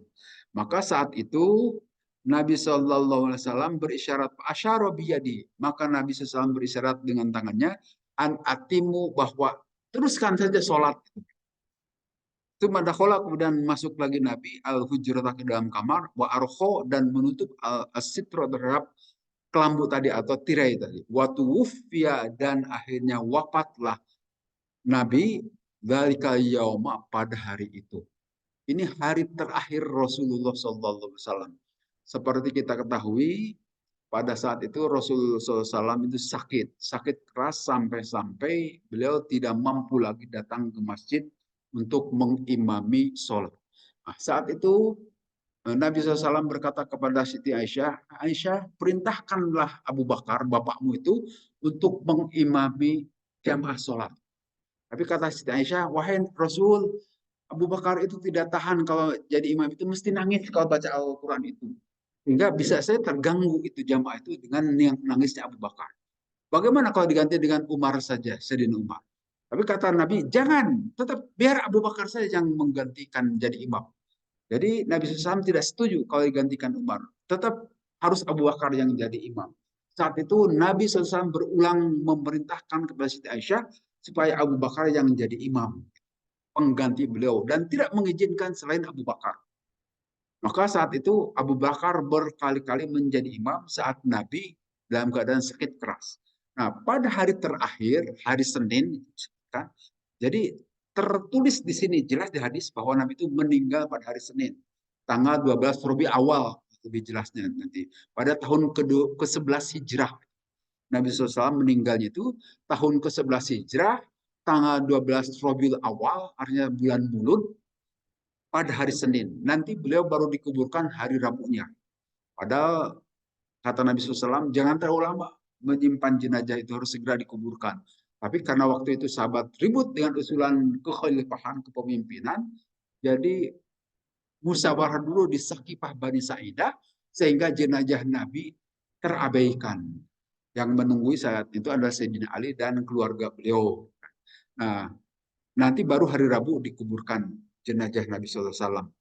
Speaker 1: Maka saat itu Nabi SAW berisyarat asyara biyadi. Maka Nabi SAW berisyarat dengan tangannya an atimu bahwa teruskan saja sholat. Itu madakhola kemudian masuk lagi Nabi al-hujrat ke dalam kamar wa arho dan menutup al-sitro terhadap kelambu tadi atau tirai tadi. Watu wufia dan akhirnya wafatlah Nabi dzalika yauma pada hari itu. Ini hari terakhir Rasulullah SAW. Seperti kita ketahui, pada saat itu Rasulullah SAW itu sakit keras sampai-sampai beliau tidak mampu lagi datang ke masjid untuk mengimami sholat. Nah, saat itu Nabi SAW berkata kepada Siti Aisyah, Aisyah perintahkanlah Abu Bakar, bapakmu itu, untuk mengimami jamaah sholat. Tapi kata Siti Aisyah, wahai Rasul, Abu Bakar itu tidak tahan kalau jadi imam itu mesti nangis kalau baca Al-Quran itu. Sehingga bisa saya terganggu itu jamaah itu dengan yang nangisnya Abu Bakar. Bagaimana kalau diganti dengan Umar saja, Sayyidina Umar? Tapi kata Nabi, jangan, tetap biar Abu Bakar saja yang menggantikan jadi imam. Jadi Nabi SAW tidak setuju kalau digantikan Umar. Tetap harus Abu Bakar yang jadi imam. Saat itu Nabi SAW berulang memerintahkan kepada Siti Aisyah supaya Abu Bakar yang jadi imam, pengganti beliau, dan tidak mengizinkan selain Abu Bakar. Maka saat itu Abu Bakar berkali-kali menjadi imam saat Nabi dalam keadaan sakit keras. Nah, pada hari terakhir, hari Senin, jadi tertulis di sini jelas di hadis bahwa Nabi itu meninggal pada hari Senin, tanggal 12 Rabiul Awal, lebih jelasnya nanti. Pada tahun ke-11 Hijrah. Nabi SAW meninggalnya itu tahun ke-11 Hijrah, tanggal 12 Rabiul Awal, artinya bulan Mulud, pada hari Senin. Nanti beliau baru dikuburkan hari Rabunya. Padahal kata Nabi SAW, jangan terlalu lama menyimpan jenazah, itu harus segera dikuburkan. Tapi karena waktu itu sahabat ribut dengan usulan kekhalifahan, kepemimpinan, jadi musyawarah dulu di Sakifah Bani Sa'idah, sehingga jenazah Nabi terabaikan. Yang menunggu saat itu adalah Sayyidina Ali dan keluarga beliau. Nah, nanti baru hari Rabu dikuburkan jenazah Nabi SAW.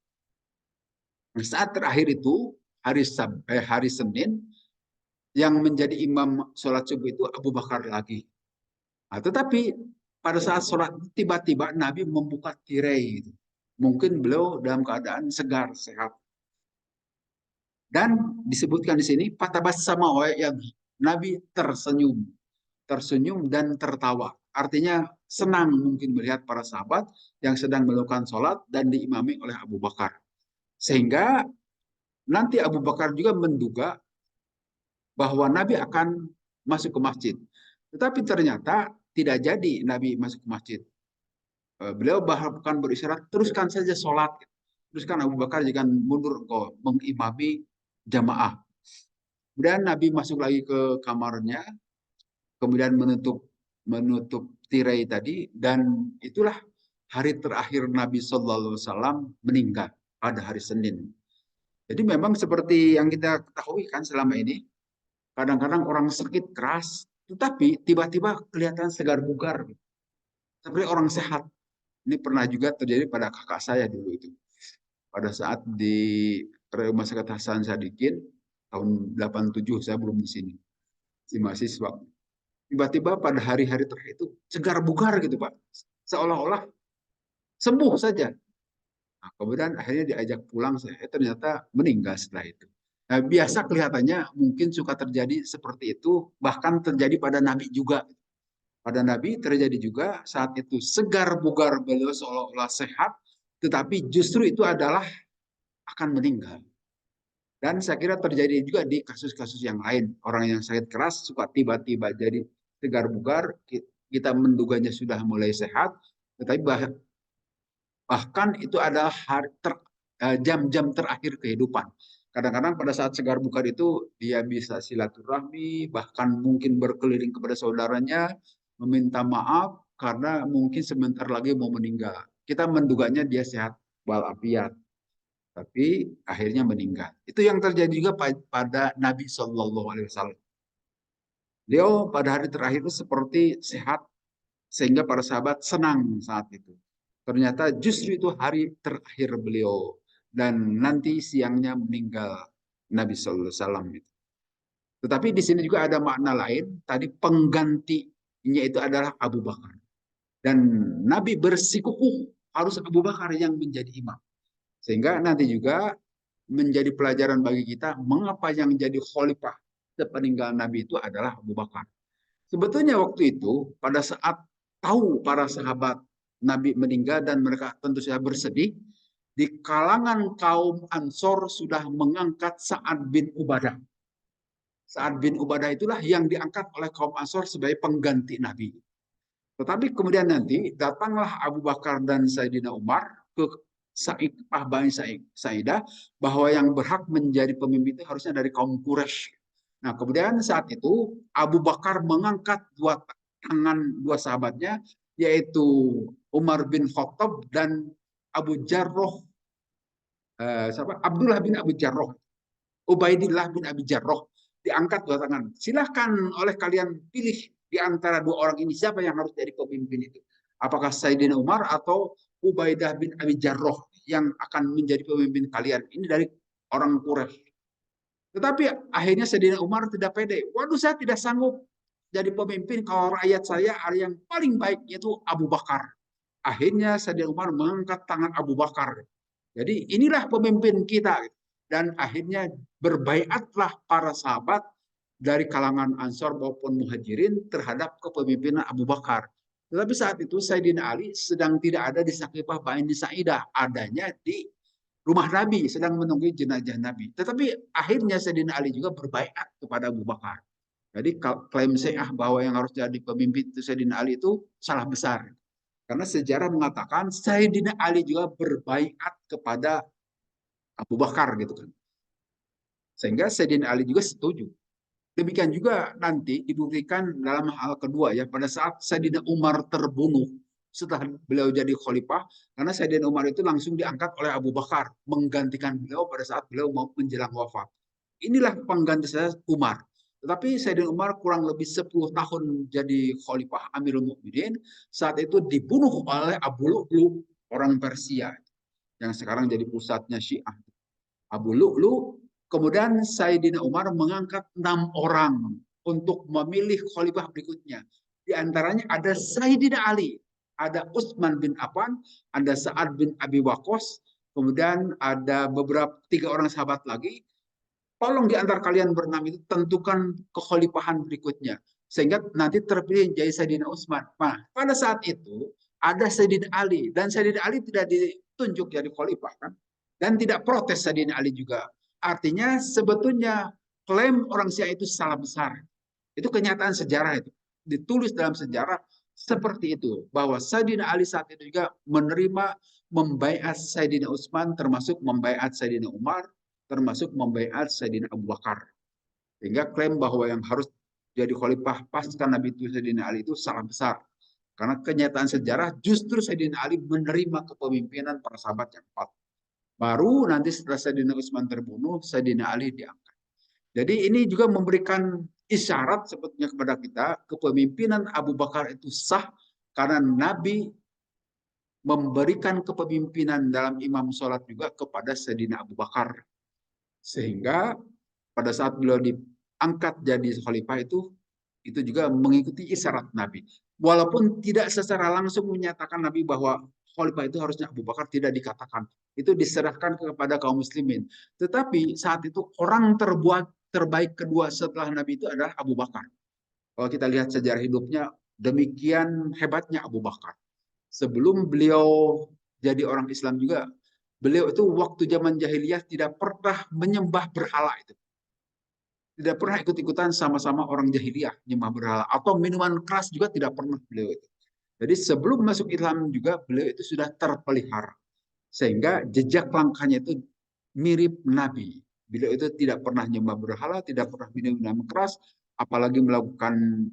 Speaker 1: Nah, saat terakhir itu, hari Senin, yang menjadi imam sholat subuh itu Abu Bakar lagi. Nah, tetapi pada saat sholat tiba-tiba Nabi membuka tirai. Gitu. Mungkin beliau dalam keadaan segar, sehat. Dan disebutkan di sini, patabas sama yang Nabi tersenyum. Tersenyum dan tertawa. Artinya senang mungkin melihat para sahabat yang sedang melakukan sholat dan diimami oleh Abu Bakar. Sehingga nanti Abu Bakar juga menduga bahwa Nabi akan masuk ke masjid. Tetapi ternyata tidak jadi Nabi masuk ke masjid. Beliau bahkan berisyarat, teruskan saja sholat. Teruskan Abu Bakar jangan mundur kok mengimami jamaah. Kemudian Nabi masuk lagi ke kamarnya, kemudian menutup tirai tadi, dan itulah hari terakhir Nabi Shallallahu Alaihi Wasallam meninggal pada hari Senin. Jadi memang seperti yang kita ketahui kan selama ini, kadang-kadang orang sakit keras, tetapi tiba-tiba kelihatan segar bugar, seperti orang sehat. Ini pernah juga terjadi pada kakak saya dulu itu. Pada saat di Rumah Sakit Hasan Sadikin, tahun 87, saya belum di sini, si mahasiswa. Tiba-tiba pada hari-hari terakhir itu segar bugar gitu Pak. Seolah-olah sembuh saja. Nah, kemudian akhirnya diajak pulang, saya ternyata meninggal setelah itu. Nah, biasa kelihatannya mungkin suka terjadi seperti itu, bahkan terjadi pada Nabi juga. Pada Nabi terjadi juga saat itu segar bugar beliau seolah-olah sehat, tetapi justru itu adalah akan meninggal. Dan saya kira terjadi juga di kasus-kasus yang lain. Orang yang sakit keras suka tiba-tiba jadi segar bugar, kita menduganya sudah mulai sehat, tetapi bahkan itu adalah jam-jam terakhir kehidupan. Kadang-kadang pada saat segar bugar itu dia bisa silaturahmi, bahkan mungkin berkeliling kepada saudaranya, meminta maaf karena mungkin sebentar lagi mau meninggal. Kita menduganya dia sehat walafiat, tapi akhirnya meninggal. Itu yang terjadi juga pada Nabi Shallallahu Alaihi Wasallam. Beliau pada hari terakhir itu seperti sehat, sehingga para sahabat senang saat itu. Ternyata justru itu hari terakhir beliau, dan nanti siangnya meninggal Nabi Shallallahu Alaihi Wasallam. Tetapi di sini juga ada makna lain. Tadi penggantinya itu adalah Abu Bakar. Dan Nabi bersikukuh harus Abu Bakar yang menjadi imam. Sehingga nanti juga menjadi pelajaran bagi kita mengapa yang jadi khalifah sepeninggal Nabi itu adalah Abu Bakar. Sebetulnya waktu itu pada saat tahu para sahabat Nabi meninggal dan mereka tentu saja bersedih, di kalangan kaum Ansor sudah mengangkat Sa'ad bin Ubadah. Sa'ad bin Ubadah itulah yang diangkat oleh kaum Ansor sebagai pengganti Nabi. Tetapi kemudian nanti datanglah Abu Bakar dan Sayyidina Umar ke Sa'ifah Bani Sa'idah bahwa yang berhak menjadi pemimpin itu harusnya dari kaum Quraisy. Nah, kemudian saat itu Abu Bakar mengangkat dua sahabatnya, yaitu Umar bin Khattab dan Abu Jarrah, Abdullah bin Abu Jarrah, Ubaidillah bin Abi Jarrah, diangkat dua tangan. Silahkan oleh kalian pilih di antara dua orang ini siapa yang harus jadi pemimpin itu. Apakah Sayyidina Umar atau Ubaidah bin Abi Jarrah yang akan menjadi pemimpin kalian. Ini dari orang Quraisy. Tetapi akhirnya Sayyidina Umar tidak pede. Waduh, saya tidak sanggup jadi pemimpin kalau rakyat saya ada yang paling baik, yaitu Abu Bakar. Akhirnya Sayyidina Umar mengangkat tangan Abu Bakar. Jadi inilah pemimpin kita. Dan akhirnya berbaiatlah para sahabat dari kalangan Ansor maupun Muhajirin terhadap kepemimpinan Abu Bakar. Tetapi saat itu Sayyidina Ali sedang tidak ada di Saqifah Bani Sa'idah, adanya di rumah Nabi, sedang menunggu jenazah Nabi. Tetapi akhirnya Sayyidina Ali juga berbaiat kepada Abu Bakar. Jadi klaim Syiah bahwa yang harus jadi pemimpin itu Sayyidina Ali itu salah besar. Karena sejarah mengatakan Sayyidina Ali juga berbaiat kepada Abu Bakar gitu kan. Sehingga Sayyidina Ali juga setuju. Demikian juga nanti dibuktikan dalam hal kedua ya, pada saat Sayyidina Umar terbunuh setelah beliau jadi khalifah, karena Sayyidina Umar itu langsung diangkat oleh Abu Bakar menggantikan beliau pada saat beliau mau menjelang wafat. Inilah pengganti saya Umar. Tetapi Sayyidina Umar kurang lebih 10 tahun jadi khalifah Amirul Mukminin, saat itu dibunuh oleh Abu Lu'lu, orang Persia yang sekarang jadi pusatnya Syiah. Abu Lu'lu. Kemudian Sayyidina Umar mengangkat 6 orang untuk memilih khalifah berikutnya. Di antaranya ada Sayyidina Ali, ada Utsman bin Affan, ada Sa'ad bin Abi Waqqas, kemudian ada beberapa 3 orang sahabat lagi. Tolong di antara kalian berenam itu tentukan kekhalifahan berikutnya. Sehingga nanti terpilih jadi Sayyidina Utsman. Nah, pada saat itu ada Sayyidina Ali. Dan Sayyidina Ali tidak ditunjuk jadi khalifah kan. Dan tidak protes Sayyidina Ali juga. Artinya sebetulnya klaim orang Syiah itu salah besar. Itu kenyataan sejarah itu. Ditulis dalam sejarah seperti itu. Bahwa Sayyidina Ali saat itu juga menerima membaiat Sayyidina Utsman, termasuk membaiat Sayyidina Umar, termasuk membaiat Sayyidina Abu Bakar. Sehingga klaim bahwa yang harus jadi khalifah pasca Nabi itu Sayyidina Ali itu salah besar. Karena kenyataan sejarah justru Sayyidina Ali menerima kepemimpinan para sahabat yang empat. Baru nanti setelah Sayyidina Utsman terbunuh, Sayyidina Ali diangkat. Jadi ini juga memberikan isyarat sebetulnya kepada kita, kepemimpinan Abu Bakar itu sah karena Nabi memberikan kepemimpinan dalam imam sholat juga kepada Sayyidina Abu Bakar. Sehingga pada saat beliau diangkat jadi khalifah itu juga mengikuti isyarat Nabi. Walaupun tidak secara langsung menyatakan Nabi bahwa khalifah itu harusnya Abu Bakar, tidak dikatakan. Itu diserahkan kepada kaum muslimin. Tetapi saat itu orang terbaik kedua setelah Nabi itu adalah Abu Bakar. Kalau kita lihat sejarah hidupnya, demikian hebatnya Abu Bakar. Sebelum beliau jadi orang Islam juga, beliau itu waktu zaman jahiliyah tidak pernah menyembah berhala itu. Tidak pernah ikut-ikutan sama-sama orang jahiliyah menyembah berhala. Atau minuman keras juga tidak pernah beliau itu. Jadi sebelum masuk Islam juga beliau itu sudah terpelihara. Sehingga jejak langkahnya itu mirip Nabi. Beliau itu tidak pernah menyembah berhala, tidak pernah minum minuman keras, apalagi melakukan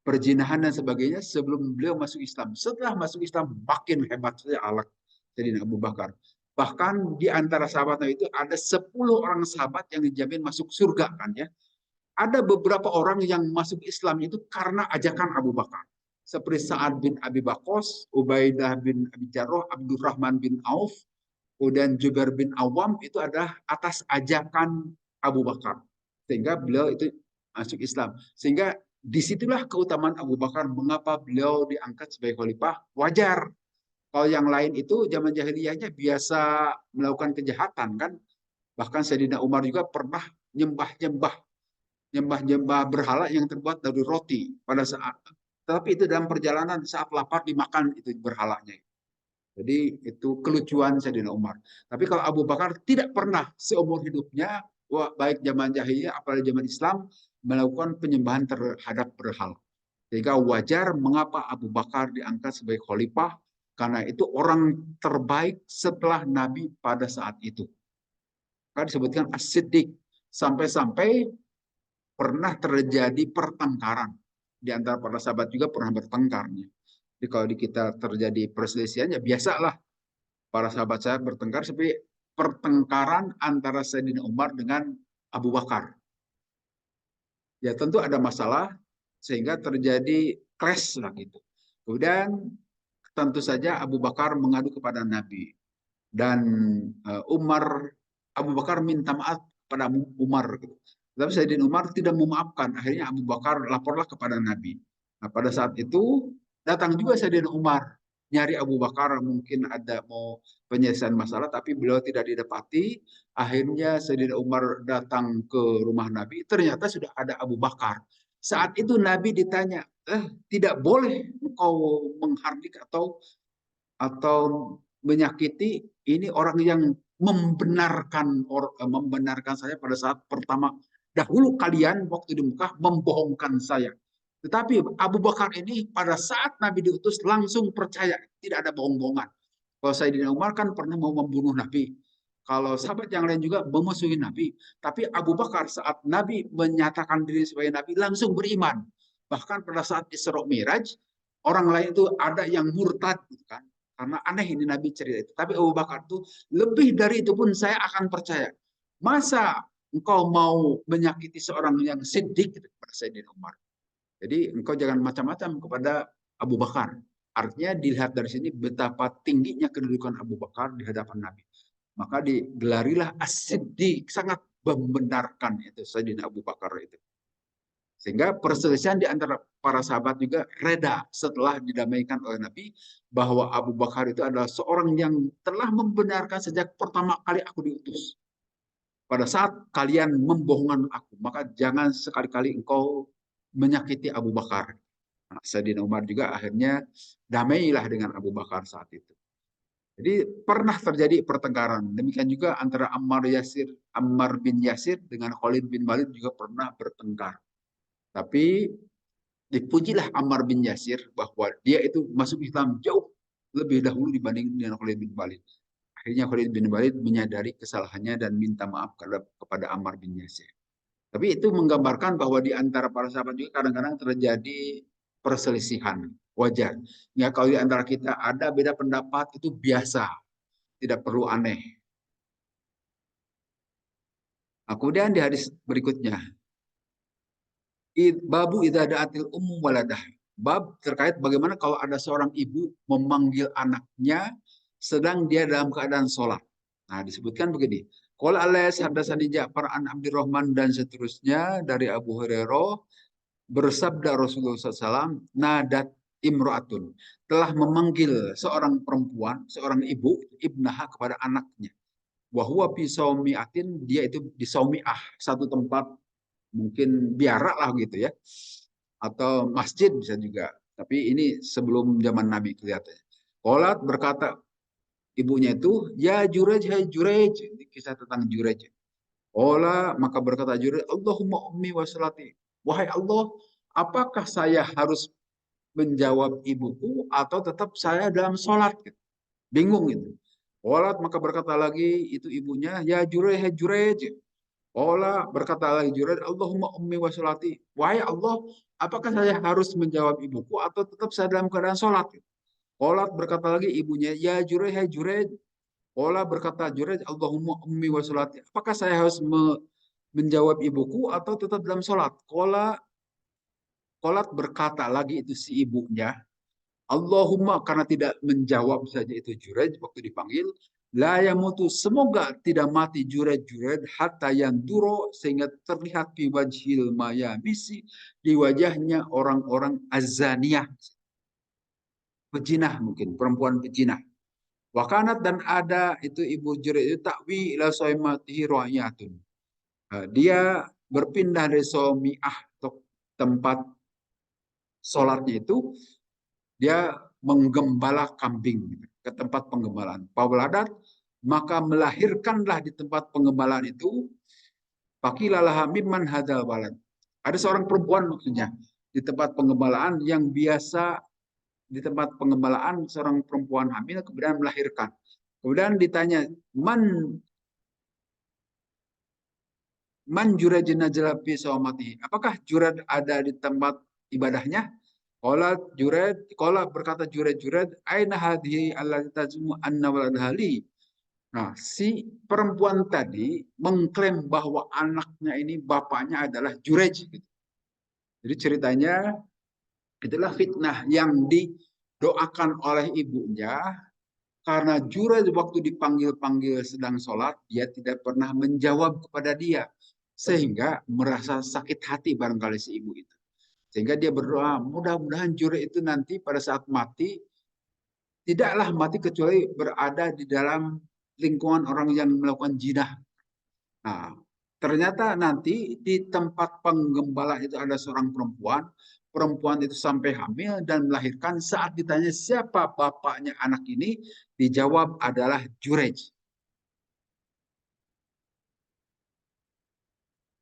Speaker 1: perzinahan dan sebagainya sebelum beliau masuk Islam. Setelah masuk Islam makin hebat saja akhlak Sayyidina Abu Bakar. Bahkan di antara sahabatnya itu ada 10 orang sahabat yang dijamin masuk surga kan ya. Ada beberapa orang yang masuk Islam itu karena ajakan Abu Bakar. Seperti Sa'ad bin Abi Waqqas, Ubaidah bin Abi Jarrah, Abdurrahman bin Auf, dan Jubair bin Awam itu adalah atas ajakan Abu Bakar. Sehingga beliau itu masuk Islam. Sehingga disitulah keutamaan Abu Bakar, mengapa beliau diangkat sebagai khalifah. Wajar. Kalau yang lain itu zaman jahiliyahnya biasa melakukan kejahatan kan. Bahkan Sayyidina Umar juga pernah nyembah berhala yang terbuat dari roti pada saat, tapi itu dalam perjalanan saat lapar dimakan itu berhalanya. Jadi itu kelucuan Sayyidina Umar. Tapi kalau Abu Bakar tidak pernah seumur hidupnya, baik zaman jahiliyah apalagi zaman Islam, melakukan penyembahan terhadap berhala. Sehingga wajar mengapa Abu Bakar diangkat sebagai khalifah, karena itu orang terbaik setelah Nabi pada saat itu. Kan disebutkan as-siddiq, sampai-sampai pernah terjadi pertengkaran. Di antara para sahabat juga pernah bertengkar. Jadi kalau di kita terjadi perselisihan, ya biasalah para sahabat saya bertengkar, seperti pertengkaran antara Sayyidina Umar dengan Abu Bakar. Ya tentu ada masalah, sehingga terjadi clash lah gitu. Kemudian tentu saja Abu Bakar mengadu kepada Nabi. Dan Abu Bakar minta maaf pada Umar. Gitu. Tapi Sayyidina Umar tidak memaafkan. Akhirnya Abu Bakar laporlah kepada Nabi. Nah, pada saat itu datang juga Sayyidina Umar. nyari Abu Bakar, mungkin ada mau penyelesaian masalah, tapi beliau tidak didapati. Akhirnya Sayyidina Umar datang ke rumah Nabi, ternyata sudah ada Abu Bakar. Saat itu Nabi ditanya, tidak boleh engkau menghardik atau menyakiti ini orang yang membenarkan saya pada saat pertama dahulu kalian waktu di Mekah membohongkan saya. Tetapi Abu Bakar ini pada saat Nabi diutus langsung percaya, tidak ada bohong-bohongan. Kalau Sayyidina Umar kan pernah mau membunuh Nabi. Kalau sahabat yang lain juga memusuhi Nabi. Tapi Abu Bakar saat Nabi menyatakan diri sebagai Nabi langsung beriman. Bahkan pada saat Isra Miraj, orang lain itu ada yang murtad. Gitu kan. Karena aneh ini Nabi cerita itu. Tapi Abu Bakar itu lebih dari itu pun saya akan percaya. Masa engkau mau menyakiti seorang yang siddiq gitu, kepada Sayyidina Umar. Jadi engkau jangan macam-macam kepada Abu Bakar. Artinya dilihat dari sini betapa tingginya kedudukan Abu Bakar di hadapan Nabi. Maka digelarilah As-Siddiq, sangat membenarkan itu Sayyidina Abu Bakar itu. Sehingga perselisihan di antara para sahabat juga reda setelah didamaikan oleh Nabi bahwa Abu Bakar itu adalah seorang yang telah membenarkan sejak pertama kali aku diutus. Pada saat kalian membohongkan aku, maka jangan sekali-kali engkau menyakiti Abu Bakar. Nah, Sayyidina Umar juga akhirnya damailah dengan Abu Bakar saat itu. Jadi pernah terjadi pertengkaran. Demikian juga antara Ammar bin Yasir dengan Khalid bin Walid juga pernah bertengkar. Tapi dipujilah Ammar bin Yasir bahwa dia itu masuk Islam jauh lebih dahulu dibanding dengan Khalid bin Walid. Akhirnya Khalid bin Walid menyadari kesalahannya dan minta maaf kepada Ammar bin Yasir. Tapi itu menggambarkan bahwa di antara para sahabat juga kadang-kadang terjadi perselisihan. Wajar. Ya kalau di antara kita ada beda pendapat itu biasa. Tidak perlu aneh. Nah, kemudian di hadis berikutnya. Babu idza da'atil ummu waladah. Bab terkait bagaimana kalau ada seorang ibu memanggil anaknya sedang dia dalam keadaan sholat. Nah, disebutkan begini. Qala Alaihis haddatsani Ja'far an Abdurrahman dan seterusnya dari Abu Hurairah bersabda Rasulullah SAW, nadat imro'atun, telah memanggil seorang perempuan, seorang ibu, ibnaha kepada anaknya. Wahwa pisaumiatin, dia itu di saumiah, satu tempat mungkin biara lah gitu ya, atau masjid bisa juga. Tapi ini sebelum zaman Nabi kelihatannya. Qolat berkata ibunya itu, ya Jurej, hai Jurej, ini kisah tentang Jurej. Ola maka berkata Jurej, Allahumma ummi wa salati. Wahai Allah, apakah saya harus menjawab ibuku atau tetap saya dalam sholat? Bingung itu. Ola maka berkata lagi itu ibunya, ya Jurej, hai Jurej. Ola berkata lagi Jurej, Allahumma ummi wa salati. Wahai Allah, apakah saya harus menjawab ibuku atau tetap saya dalam keadaan sholat? Ola berkata lagi ibunya, ya Jurej, hai Jurej. Ola berkata Jurej, Allahumma ummi wa salati. Apakah saya harus menjawab ibuku atau tetap dalam sholat? Kolat berkata lagi itu si ibunya, Allahumma karena tidak menjawab saja itu Jurej waktu dipanggil, la yamutu semoga tidak mati Jurej hatta yang duro sehingga terlihat di wajhil mayamisi di wajahnya orang-orang azaniyah, pejinah mungkin perempuan pejinah. Wakanat dan ada itu ibu Jurej itu takwi ila soimatihi ro'iyatun. Dia berpindah dari somiah atau tempat sholatnya itu dia menggembala kambing ke tempat penggembalaan. Pawladat maka melahirkanlah di tempat penggembalaan itu pakilalah mimman hadal walad. Ada seorang perempuan maksudnya di tempat penggembalaan yang biasa di tempat penggembalaan seorang perempuan hamil kemudian melahirkan. Kemudian ditanya, man Juraj najla fi sawmati. Apakah Juraj ada di tempat ibadahnya? Qala berkata Jured, aina hadhihi allati tazumu anna waladaha li. Nah, si perempuan tadi mengklaim bahwa anaknya ini bapaknya adalah Jurej. Jadi ceritanya itulah fitnah yang didoakan oleh ibunya karena Jurej waktu dipanggil-panggil sedang sholat, dia tidak pernah menjawab kepada dia. Sehingga merasa sakit hati barangkali si ibu itu. Sehingga dia berdoa, mudah-mudahan Jurej itu nanti pada saat mati tidaklah mati kecuali berada di dalam lingkungan orang yang melakukan jinah. Nah, ternyata nanti di tempat penggembala itu ada seorang perempuan. Perempuan itu sampai hamil dan melahirkan. Saat ditanya siapa bapaknya anak ini, dijawab adalah Jurej.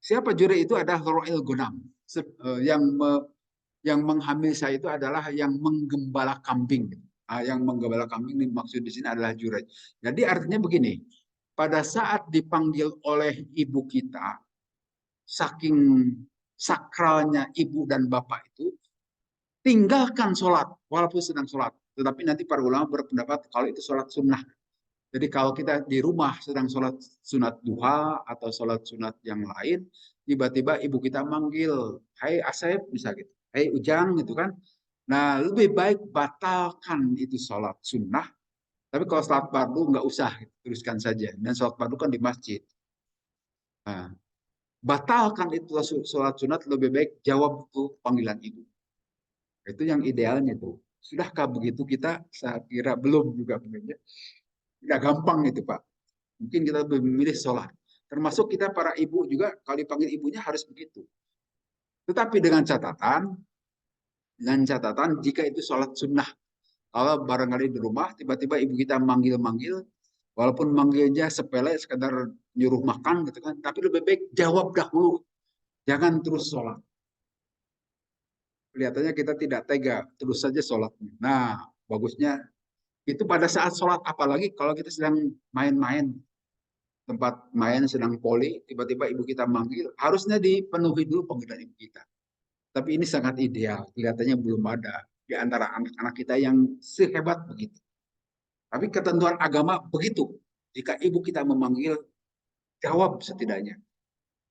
Speaker 1: Siapa Jurej itu adalah Ro'il Gonam. Yang yang menghamil saya itu adalah yang menggembala kambing. Yang menggembala kambing ini maksud di sini adalah Jurej. Jadi artinya begini, pada saat dipanggil oleh ibu kita, saking sakralnya ibu dan bapak itu, tinggalkan sholat walaupun sedang sholat. Tetapi nanti para ulama berpendapat kalau itu sholat sunnah. Jadi kalau kita di rumah sedang sholat sunat duha atau sholat sunat yang lain, tiba-tiba ibu kita manggil, hai Asep, bisa gitu, hai Ujang gitu kan. Nah, lebih baik batalkan itu sholat sunnah. Tapi kalau sholat fardu nggak usah, teruskan saja. Dan sholat fardu kan di masjid. Nah, batalkan itu sholat sunat, lebih baik jawab itu panggilan ibu. Itu yang idealnya tuh. Sudahkah begitu kita? Saya kira belum juga sebenarnya. Tidak gampang itu Pak. Mungkin kita lebih memilih sholat. Termasuk kita para ibu juga kalau dipanggil ibunya harus begitu. Tetapi dengan catatan jika itu sholat sunnah. Kalau barangkali di rumah tiba-tiba ibu kita manggil-manggil, walaupun manggilnya sepele sekedar nyuruh makan gitu kan, tapi lebih baik jawab dahulu, jangan terus sholat. Kelihatannya kita tidak tega, terus saja sholatnya. Nah, bagusnya itu pada saat sholat, apalagi kalau kita sedang main-main, tempat main sedang poli, tiba-tiba ibu kita manggil, harusnya dipenuhi dulu panggilan ibu kita. Tapi ini sangat ideal, kelihatannya belum ada di antara anak-anak kita yang sehebat begitu. Tapi ketentuan agama begitu, jika ibu kita memanggil, jawab setidaknya.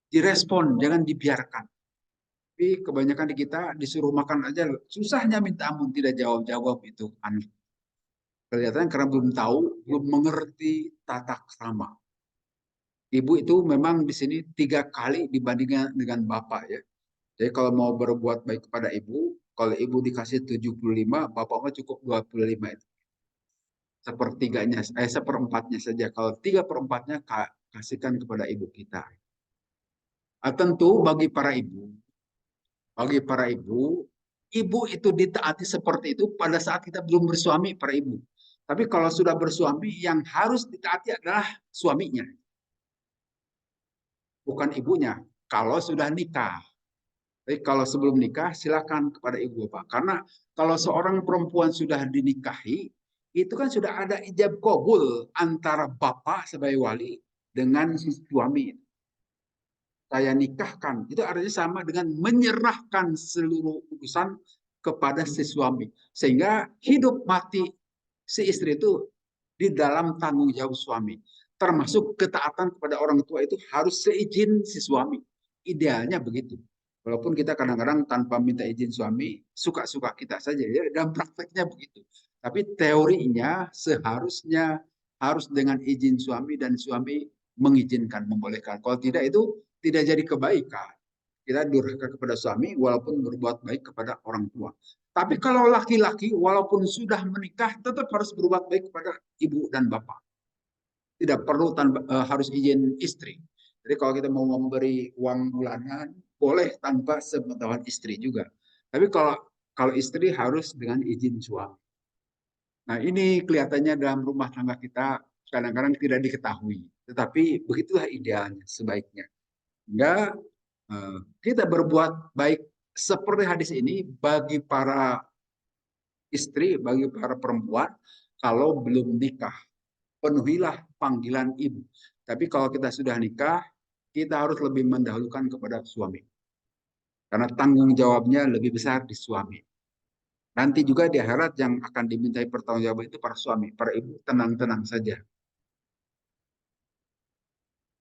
Speaker 1: Direspon, jangan dibiarkan. Tapi kebanyakan di kita disuruh makan aja, susahnya minta ampun, tidak jawab-jawab itu anak. Kelihatan karena belum tahu, belum mengerti tata krama. Ibu itu memang di sini 3 kali dibandingkan dengan bapak ya. Jadi kalau mau berbuat baik kepada ibu, kalau ibu dikasih 75, bapak mah cukup 25 itu. Sepertiganya, seperempatnya saja. Kalau 3/4-nya kasihkan kepada ibu kita. Tentu bagi para ibu, ibu itu ditaati seperti itu pada saat kita belum bersuami para ibu. Tapi kalau sudah bersuami, yang harus ditaati adalah suaminya, bukan ibunya. Kalau sudah nikah. Tapi kalau sebelum nikah, silakan kepada ibu bapak. Karena kalau seorang perempuan sudah dinikahi, itu kan sudah ada ijab kabul antara bapak sebagai wali dengan si suami. Saya nikahkan, itu artinya sama dengan menyerahkan seluruh urusan kepada si suami. Sehingga hidup mati si istri itu di dalam tanggung jawab suami. Termasuk ketaatan kepada orang tua itu harus seizin si suami. Idealnya begitu. Walaupun kita kadang-kadang tanpa minta izin suami, suka-suka kita saja ya, dan prakteknya begitu. Tapi teorinya seharusnya harus dengan izin suami dan suami mengizinkan, membolehkan. Kalau tidak itu tidak jadi kebaikan. Kita durhaka kepada suami walaupun berbuat baik kepada orang tua. Tapi kalau laki-laki walaupun sudah menikah tetap harus berbuat baik kepada ibu dan bapak. Tidak perlu harus izin istri. Jadi kalau kita mau memberi uang bulanan boleh tanpa sepengetahuan istri juga. Tapi kalau istri harus dengan izin suami. Nah, ini kelihatannya dalam rumah tangga kita kadang-kadang tidak diketahui. Tetapi begitulah idealnya sebaiknya. Hingga kita berbuat baik seperti hadis ini bagi para istri, bagi para perempuan, kalau belum nikah, penuhilah panggilan ibu. Tapi kalau kita sudah nikah, kita harus lebih mendahulukan kepada suami. Karena tanggung jawabnya lebih besar di suami. Nanti juga di akhirat yang akan dimintai pertanggungjawaban itu para suami, para ibu tenang-tenang saja.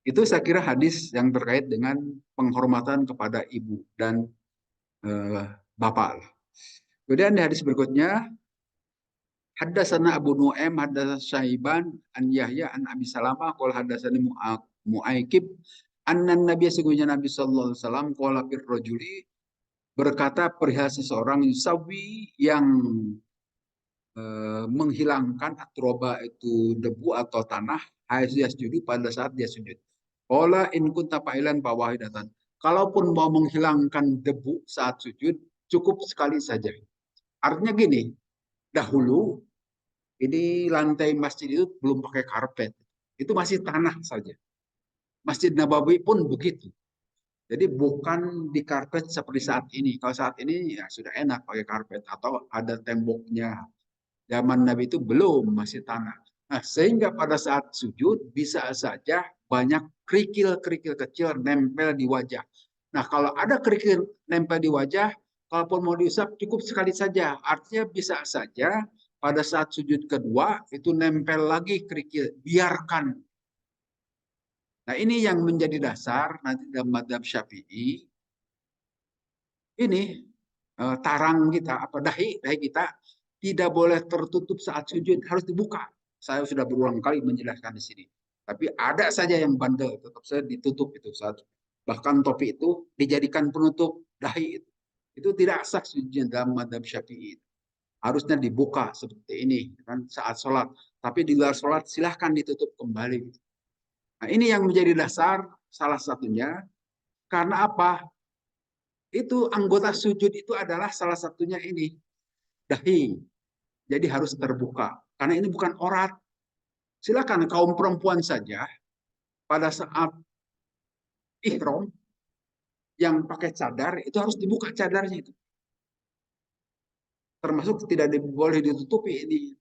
Speaker 1: Itu saya kira hadis yang terkait dengan penghormatan kepada ibu dan bapak. Kemudian di hadis berikutnya, Haddatsana Abu Nu'aim haddatsana Syaiban an Yahya an Abi Salamah qala haddatsani Mu'aikib anna Nabi sesungguhnya Nabi sallallahu alaihi wasallam qala fir rajuli berkata perihal seseorang yusawi yang menghilangkan atroba itu debu atau tanah yasjudu pada saat dia sujud. Ola in kunta fa'ilan fawahidatan. Kalaupun mau menghilangkan debu saat sujud, cukup sekali saja. Artinya gini, dahulu ini lantai masjid itu belum pakai karpet. Itu masih tanah saja. Masjid Nabawi pun begitu. Jadi bukan di karpet seperti saat ini. Kalau saat ini ya sudah enak pakai karpet atau ada temboknya. Zaman Nabi itu belum, masih tanah. Nah, sehingga pada saat sujud bisa saja banyak kerikil-kerikil kecil nempel di wajah. Nah, kalau ada kerikil nempel di wajah, kalaupun mau diusap cukup sekali saja. Artinya bisa saja pada saat sujud kedua itu nempel lagi kerikil. Biarkan. Nah, ini yang menjadi dasar nanti dalam madhab Syafi'i. Ini tarang kita, apa dahi kita tidak boleh tertutup saat sujud, harus dibuka. Saya sudah berulang kali menjelaskan di sini. Tapi ada saja yang bandel, tetap saja ditutup itu saat. Bahkan topi itu dijadikan penutup dahi itu. Itu tidak sah sujudnya dalam madhab Syafi'i. Harusnya dibuka seperti ini kan saat sholat. Tapi di luar sholat silahkan ditutup kembali. Nah, ini yang menjadi dasar salah satunya. Karena apa? Itu anggota sujud itu adalah salah satunya ini dahi. Jadi harus terbuka. Karena ini bukan aurat. Silakan kaum perempuan saja pada saat ihram yang pakai cadar itu harus dibuka cadarnya itu. Termasuk tidak boleh ditutupi ini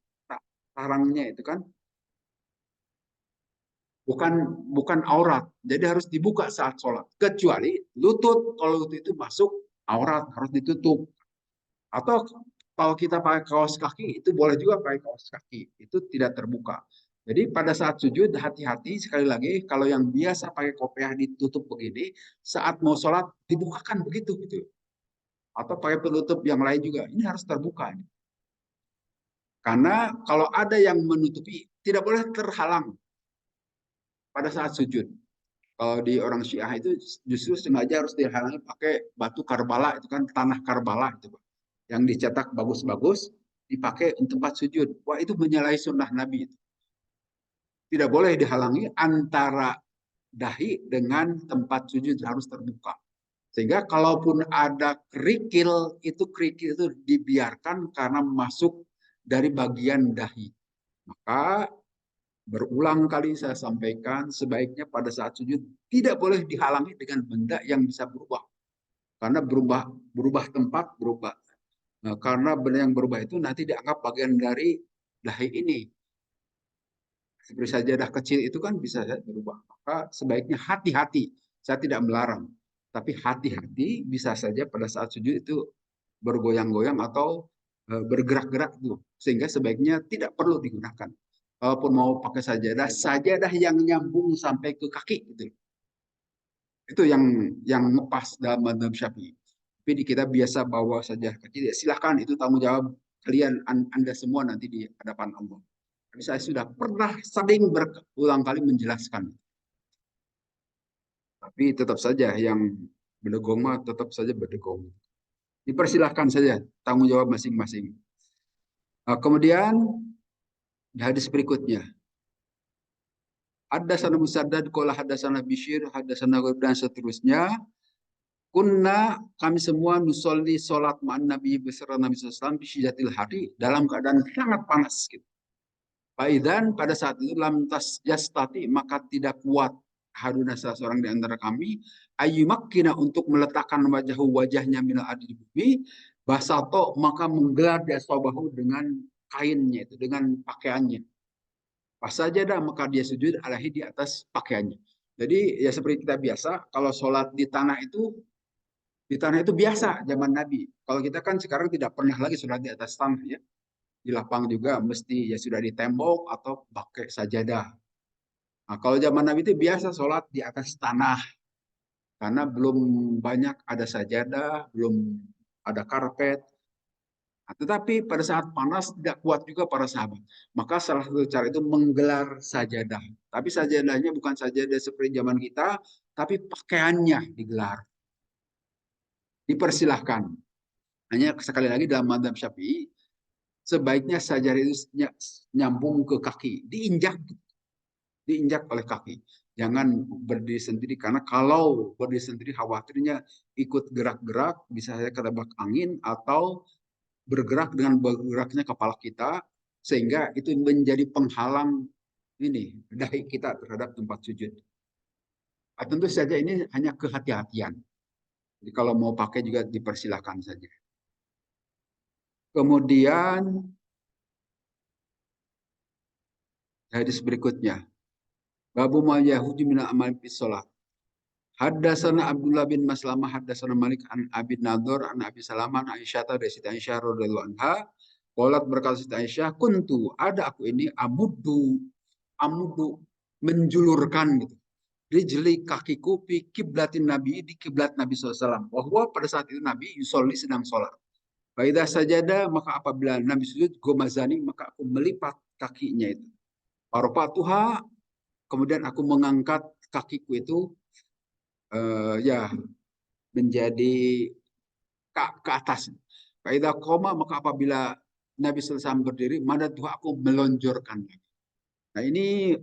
Speaker 1: sarangnya itu kan bukan bukan aurat. Jadi harus dibuka saat sholat. Kecuali lutut, kalau lutut itu masuk aurat harus ditutup. Atau kalau kita pakai kaos kaki, itu boleh juga pakai kaos kaki. Itu tidak terbuka. Jadi pada saat sujud, hati-hati sekali lagi, kalau yang biasa pakai kopiah ditutup begini, saat mau sholat, dibukakan begitu. Gitu. Atau pakai penutup yang lain juga. Ini harus terbuka. Karena kalau ada yang menutupi, tidak boleh terhalang pada saat sujud. Kalau di orang Syiah itu justru sengaja harus dihalangi pakai batu Karbala, itu kan tanah Karbala itu, Pak. Yang dicetak bagus-bagus dipakai untuk tempat sujud. Wah, itu menyalahi sunnah Nabi. Tidak boleh dihalangi antara dahi dengan tempat sujud harus terbuka. Sehingga kalaupun ada kerikil itu dibiarkan karena masuk dari bagian dahi. Maka berulang kali saya sampaikan sebaiknya pada saat sujud tidak boleh dihalangi dengan benda yang bisa berubah. Karena berubah tempat, berubah. Nah, karena benda yang berubah itu nanti dianggap bagian dari dahi ini. Seperti sajadah kecil itu kan bisa berubah. Maka sebaiknya hati-hati. Saya tidak melarang. Tapi hati-hati bisa saja pada saat sujud itu bergoyang-goyang atau bergerak-gerak itu. Sehingga sebaiknya tidak perlu digunakan. Kalaupun mau pakai sajadah, sajadah yang nyambung sampai ke kaki gitu. Itu yang pas dalam madhab Syafi'i. Tapi di kita biasa bawa saja kecil, ya silahkan itu tanggung jawab kalian Anda semua nanti di hadapan Allah. Tapi saya sudah pernah sering berulang kali menjelaskan. Tapi tetap saja yang berdegong mah tetap saja berdegong. Dipersilahkan saja tanggung jawab masing-masing. Nah, kemudian hadis berikutnya. Haddatsana Musaddad qala haddatsana Bishr haddatsana dan seterusnya. Kunna kami semua nusolli solat ma'an Nabi beserta Nabi SAW di syidatil hari dalam keadaan sangat panas. Gitu. Faidan pada saat itu lam tas yastati maka tidak kuat haduna salah seorang di antara kami ayyumakkina untuk meletakkan wajahnya minal adi di bumi basato maka menggelar dia sabahu dengan kainnya itu dengan pakaiannya. Pas saja dah maka dia sujud alahi di atas pakaiannya. Jadi ya seperti kita biasa kalau sholat di tanah itu biasa zaman Nabi. Kalau kita kan sekarang tidak pernah lagi sholat di atas tanah ya. Di lapang juga mesti ya sudah di tembok atau pakai sajadah. Nah, kalau zaman Nabi itu biasa sholat di atas tanah karena belum banyak ada sajadah, belum ada karpet. Nah, tetapi pada saat panas tidak kuat juga para sahabat. Maka salah satu cara itu menggelar sajadah. Tapi sajadahnya bukan sajadah seperti zaman kita, tapi pakaiannya digelar. Dipersilahkan. Hanya sekali lagi dalam madhab Syafi'i sebaiknya sajadah itu nyambung ke kaki, diinjak oleh kaki. Jangan berdiri sendiri, karena kalau berdiri sendiri khawatirnya ikut gerak-gerak, bisa saja ketebak angin atau bergerak dengan bergeraknya kepala kita, sehingga itu menjadi penghalang ini dahi kita terhadap tempat sujud. Tentu saja ini hanya kehati-hatian. Jadi kalau mau pakai juga dipersilahkan saja. Kemudian hadis berikutnya, babu ma yahudi min amal fi shalah. Haddatsana Abdullah bin Maslamah haddatsana Malik an Abi Nadhr an Abi Salamah an Aisyah dari Siti Aisyah radhiyallahu anha. Qalat berkata Siti Aisyah, kuntu ada aku ini amudu menjulurkan gitu. Rijli kakiku fi kiblatin Nabi di kiblat Nabi SAW. Bahwa pada saat itu Nabi yusolli sedang sholat. Faidah sajada maka apabila Nabi sujud gomazani maka aku melipat kakinya itu. Paropatuha kemudian aku mengangkat kakiku itu ya menjadi ke atas. Faidah koma maka apabila Nabi SAW berdiri maka aku melonjorkan. Nah ini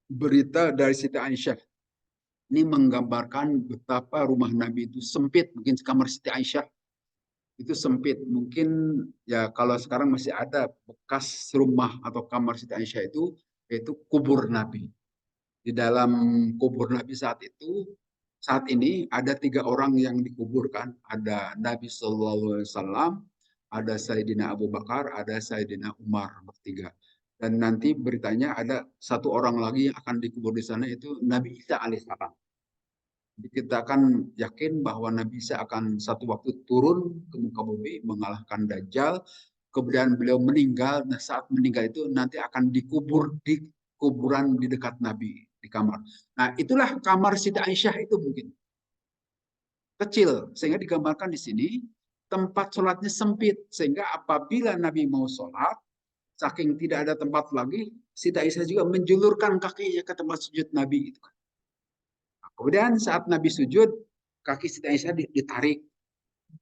Speaker 1: berita dari Siti Aisyah. Ini menggambarkan betapa rumah Nabi itu sempit. Mungkin kamar Siti Aisyah itu sempit. Mungkin ya kalau sekarang masih ada bekas rumah atau kamar Siti Aisyah itu, yaitu kubur Nabi. Di dalam kubur Nabi saat ini ada 3 orang yang dikuburkan. Ada Nabi Shallallahu Alaihi Wasallam, ada Sayyidina Abu Bakar, ada Sayyidina Umar bertiga. Dan nanti beritanya ada 1 orang lagi yang akan dikubur di sana, itu Nabi Isa alaihissalam. Kita akan yakin bahwa Nabi Isa akan satu waktu turun ke muka bumi mengalahkan Dajjal. Kemudian beliau meninggal. Nah saat meninggal itu nanti akan dikubur di kuburan di dekat Nabi di kamar. Nah itulah kamar Siti Aisyah itu mungkin kecil sehingga digambarkan di sini tempat sholatnya sempit sehingga apabila Nabi mau sholat saking tidak ada tempat lagi Siti Aisyah juga menjulurkan kakinya ke tempat sujud Nabi itu. Kemudian saat Nabi sujud, kaki Siti Aisyah ditarik.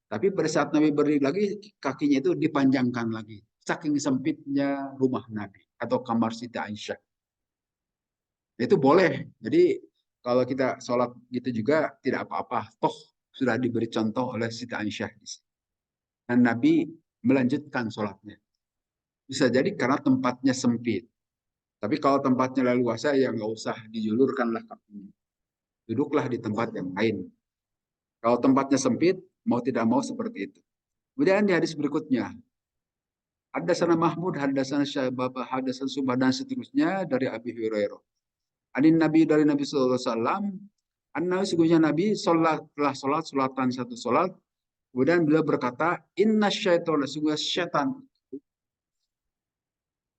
Speaker 1: Tapi pada saat Nabi berdiri lagi, kakinya itu dipanjangkan lagi. Saking sempitnya rumah Nabi atau kamar Siti Aisyah. Itu boleh. Jadi kalau kita sholat gitu juga tidak apa-apa. Toh sudah diberi contoh oleh Siti Aisyah. Dan Nabi melanjutkan sholatnya. Bisa jadi karena tempatnya sempit. Tapi kalau tempatnya leluasa ya nggak usah dijulurkanlah kakinya. Duduklah di tempat yang lain. Kalau tempatnya sempit, mau tidak mau seperti itu. Kemudian di hadis berikutnya, Haddatsana Mahmud, Haddatsana Syabab, Haddatsana Subah dan seterusnya dari Abi Hurairah. Adin Nabi dari Nabi sallallahu alaihi wasallam, anna sesungguhnya Nabi telah salat salatan satu salat, kemudian beliau berkata, inna syaitana sesungguhnya syaitan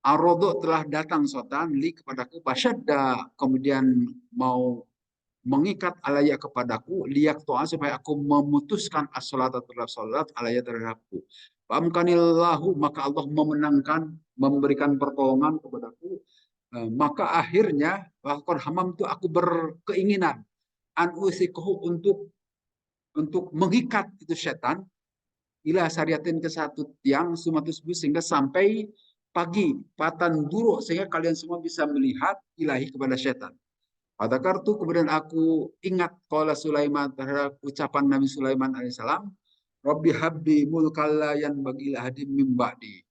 Speaker 1: arodo telah datang setan li kepadaku pasyadda kemudian mau mengikat alaya kepadaku liyak toa supaya aku memutuskan as-salat terhadap salat alaya terhadapku. Fa'amkanillahu maka Allah memenangkan memberikan pertolongan kepadaku. Maka akhirnya bahkan hamam itu aku berkeinginan an usikuhu untuk mengikat itu setan ila syariatin ke satu tiang sumatus sehingga sampai pagi patan duru sehingga kalian semua bisa melihat ilahi kepada setan. Pada kartu kemudian aku ingat qala Sulaiman terhadap ucapan Nabi Sulaiman alaihissalam, Rabbi habbi mulkalla yang bagi hadim min ba'di.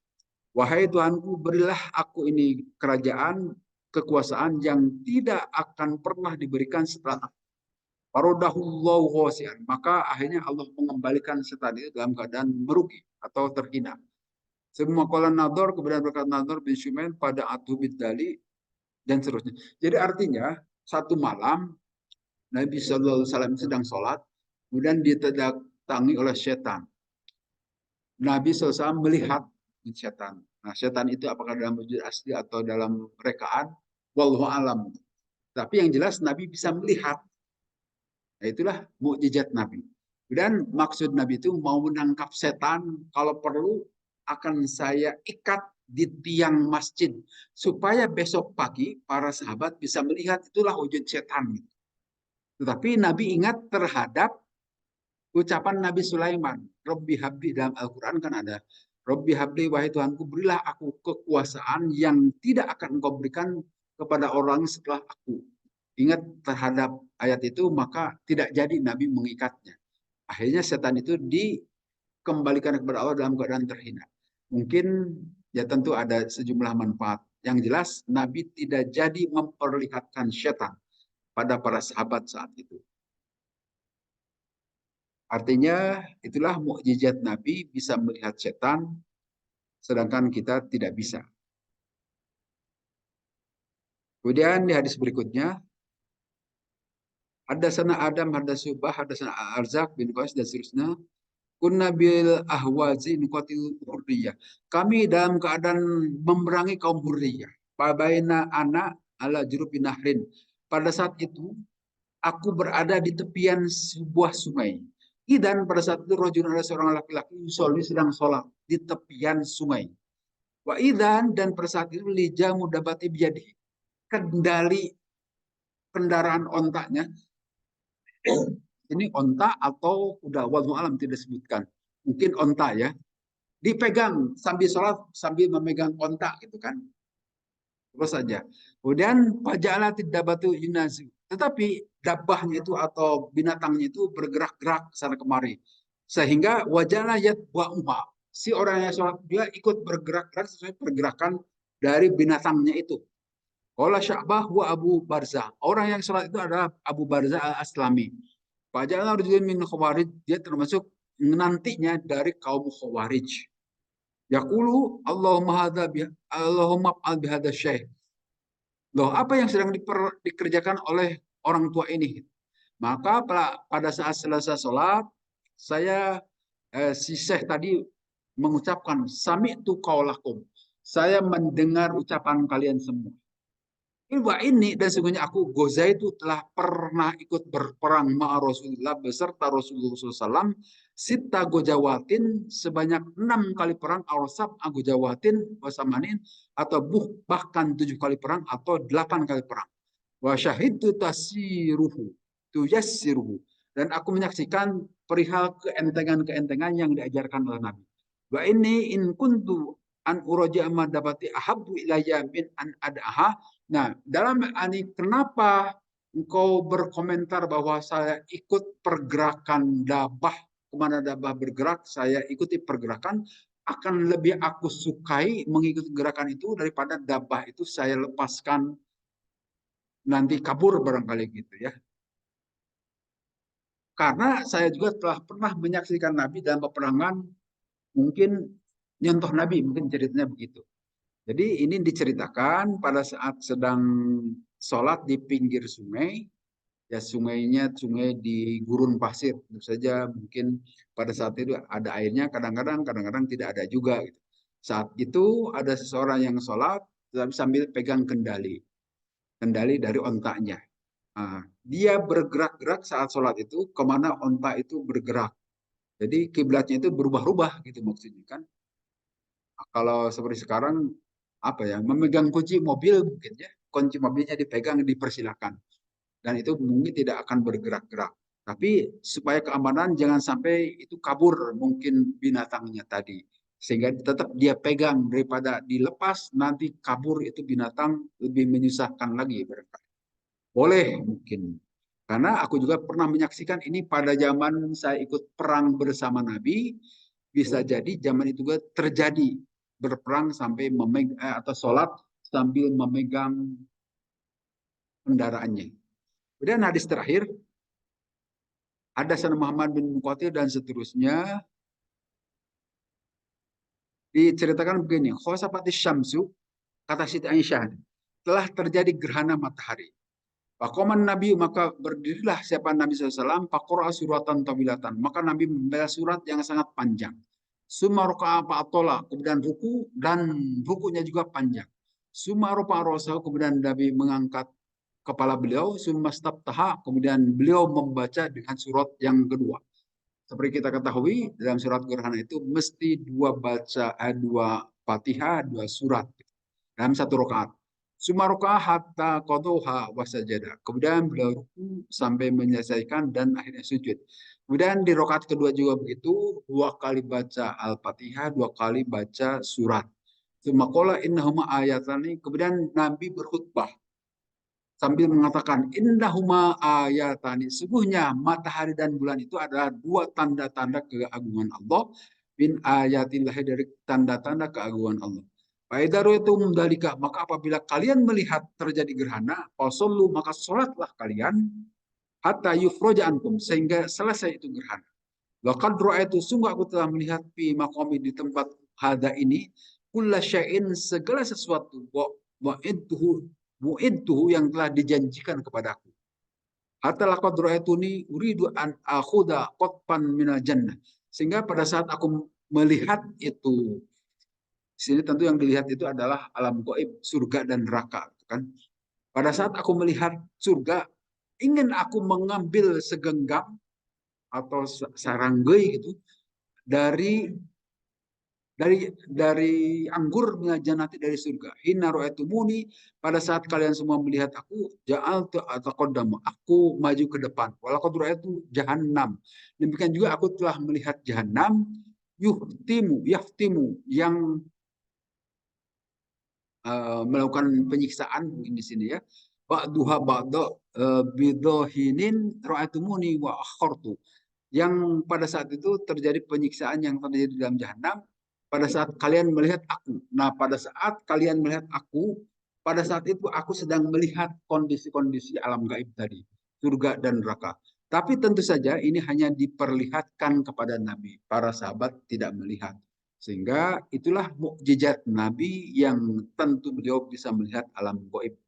Speaker 1: Wahai Tuhanku, berilah aku ini kerajaan, kekuasaan yang tidak akan pernah diberikan setelah aku. Farodahullahu khosian. Maka akhirnya Allah mengembalikan setan itu dalam keadaan merugi atau terhina. Semua qala Nadhr kemudian berkata Nadhr bin Shumail pada Atu Bidali dan seterusnya. Jadi artinya satu malam Nabi Shallallahu Alaihi Wasallam sedang sholat, kemudian ditedatangi oleh setan. Nabi SAW melihat setan. Nah, setan itu apakah dalam wujud asli atau dalam rekaan, wallahu alam. Tapi yang jelas Nabi bisa melihat. Nah, itulah mukjizat Nabi. Dan maksud Nabi itu mau menangkap setan, kalau perlu akan saya ikat di tiang masjid supaya besok pagi para sahabat bisa melihat itulah wujud setan. Tetapi Nabi ingat terhadap ucapan Nabi Sulaiman. Rabbi habbi dalam Al-Quran kan ada. Robbi habli, wahai Tuhanku, berilah aku kekuasaan yang tidak akan engkau berikan kepada orang setelah aku. Ingat terhadap ayat itu, maka tidak jadi Nabi mengikatnya. Akhirnya setan itu dikembalikan kepada Allah dalam keadaan terhina. Mungkin ya tentu ada sejumlah manfaat. Yang jelas Nabi tidak jadi memperlihatkan setan pada para sahabat saat itu. Artinya itulah mukjizat Nabi bisa melihat setan, sedangkan kita tidak bisa. Kemudian di hadis berikutnya, ada sana Adam, ada Subah, ada sana Arzak bin Qais dan seterusnya. Kunna bil ahwazi nuqatil hurriyah. Kami dalam keadaan memerangi kaum hurriyah. Pabaina anak ala jurubi nahrin. Pada saat itu, aku berada di tepian sebuah sungai. Dan pada saat itu rojul ada seorang laki-laki sedang sholat di tepian sungai. Wa idan dan pada saat itu lija mudabati biyadi, kendali kendaraan ontaknya. Ini onta atau kuda, wallahu alam tidak disebutkan. Mungkin onta ya. Dipegang sambil sholat sambil memegang onta gitu kan. Terus saja. Kemudian pajala tidak batu yunazi. Tetapi dabahnya itu atau binatangnya itu bergerak-gerak sana kemari. Sehingga wajahnya yatba'uha. Si orang yang sholat dia ikut bergerak-gerak sesuai pergerakan dari binatangnya itu. Qala Sya'bah wa Abu Barzah. Orang yang sholat itu adalah Abu Barzah al-Aslami. Pajala rajulun min khawarij. Dia termasuk nantinya dari kaum khawarij. Yaqulu Allahumma al bihadza syekh. Loh, apa yang sedang dikerjakan oleh orang tua ini? Maka pada saat selesai sholat, saya si syekh tadi mengucapkan sami'tu qaulakum. Saya mendengar ucapan kalian semua. Ini dan sesungguhnya aku Goza itu telah pernah ikut berperang ma'a Rasulullah beserta Rasulullah SAW sita gojawatin sebanyak 6 kali perang awsab agojawatin wasamanin atau bahkan 7 kali perang atau 8 kali perang. Wa syahidtu tasiruhu tuyassiruhu, dan aku menyaksikan perihal keentengan-keentengan yang diajarkan oleh Nabi. Wa ini in kuntu an uraja ma dapati ahabbu ilayya min an adaha. Nah, dalam ini kenapa engkau berkomentar bahwa saya ikut pergerakan dabah, kemana dabah bergerak, saya ikuti pergerakan, akan lebih aku sukai mengikuti gerakan itu daripada dabah itu saya lepaskan nanti kabur barangkali gitu ya. Karena saya juga telah pernah menyaksikan Nabi dalam peperangan, mungkin nyontoh Nabi, mungkin ceritanya begitu. Jadi ini diceritakan pada saat sedang sholat di pinggir sungai, ya sungainya sungai di gurun pasir, tentu saja mungkin pada saat itu ada airnya, kadang-kadang tidak ada juga. Gitu. Saat itu ada seseorang yang sholat sambil pegang kendali dari ontaknya. Nah, dia bergerak-gerak saat sholat itu kemana onta itu bergerak. Jadi kiblatnya itu berubah-ubah gitu maksudnya kan. Nah, kalau seperti sekarang apa ya, memegang kunci mobil mungkin ya, kunci mobilnya dipegang dipersilakan dan itu mungkin tidak akan bergerak-gerak. Tapi supaya keamanan jangan sampai itu kabur mungkin binatangnya tadi. Sehingga tetap dia pegang daripada dilepas nanti kabur itu binatang lebih menyusahkan lagi barangkali. Boleh mungkin. Karena aku juga pernah menyaksikan ini pada zaman saya ikut perang bersama Nabi. Bisa jadi zaman itu juga terjadi berperang sampai memegang atau sholat sambil memegang kendaraannya. Kemudian hadis terakhir, ada sana Muhammad bin Muqatil dan seterusnya. Diceritakan begini, khosafati syamsu, kata Siti Aisyah, telah terjadi gerhana matahari. Pakoman Nabi, maka berdirilah siapa Nabi SAW, pakora suratan tabilatan. Maka Nabi membaca surat yang sangat panjang. Summa roka'a fa'atola, kemudian ruku, dan rukunya juga panjang. Summa roka'a rosahu, kemudian Nabi mengangkat kepala beliau, summa staftaha, kemudian beliau membaca dengan surat yang kedua. Seperti kita ketahui, dalam surat gerhana itu mesti dua Fatihah, dua surat dalam satu rakaat. Sumaroka hatta kodoha wasajada. Kemudian beliau ruku sampai menyelesaikan dan akhirnya sujud. Kemudian di rakaat kedua juga begitu, 2 kali baca Al-Fatihah, 2 kali baca surat. Sumaqala innahuma ayatani. Kemudian Nabi berkhutbah sambil mengatakan innahuma ayatani, sungguhnya matahari dan bulan itu adalah 2 tanda-tanda keagungan Allah, min ayatillah, dari tanda-tanda keagungan Allah. Faidaru itu mendalika, maka apabila kalian melihat terjadi gerhana, fasallu, maka sholatlah kalian hatta yufroja ankum, sehingga selesai itu gerhana. Laqad ra'aitu, sungguh aku telah melihat fi maqami, di tempat hada ini, kulla syai'in, segala sesuatu, wa'idtuhu, mu'idtuhu, yang telah dijanjikan kepadaku. Hatta laqad ra'aituni uridu an akhudha qatfan minal jannah. Sehingga pada saat aku melihat itu, di sini tentu yang dilihat itu adalah alam gaib, surga dan neraka, kan? Pada saat aku melihat surga, ingin aku mengambil segenggam atau saranggei gitu dari dari anggur minal dari surga. Hina ra'aitumuni, pada saat kalian semua melihat aku, ja'altu ataqaddamu, aku maju ke depan. Walaqad ra'aitu jahannam. Demikian juga aku telah melihat jahannam, yaftimu, yang melakukan penyiksaan mungkin di sini ya. Ba'duha ba'da bidohinin ra'aitumuni wa akhartu, yang pada saat itu terjadi penyiksaan yang terjadi di dalam jahanam pada saat kalian melihat aku. Nah, pada saat kalian melihat aku, pada saat itu aku sedang melihat kondisi-kondisi alam gaib tadi, surga dan neraka. Tapi tentu saja ini hanya diperlihatkan kepada Nabi. Para sahabat tidak melihat. Sehingga itulah mukjizat Nabi yang tentu beliau bisa melihat alam gaib.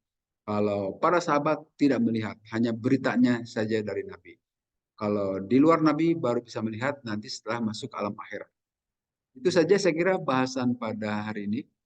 Speaker 1: Kalau para sahabat tidak melihat, hanya beritanya saja dari Nabi. Kalau di luar Nabi baru bisa melihat nanti setelah masuk alam akhirat. Itu saja saya kira bahasan pada hari ini.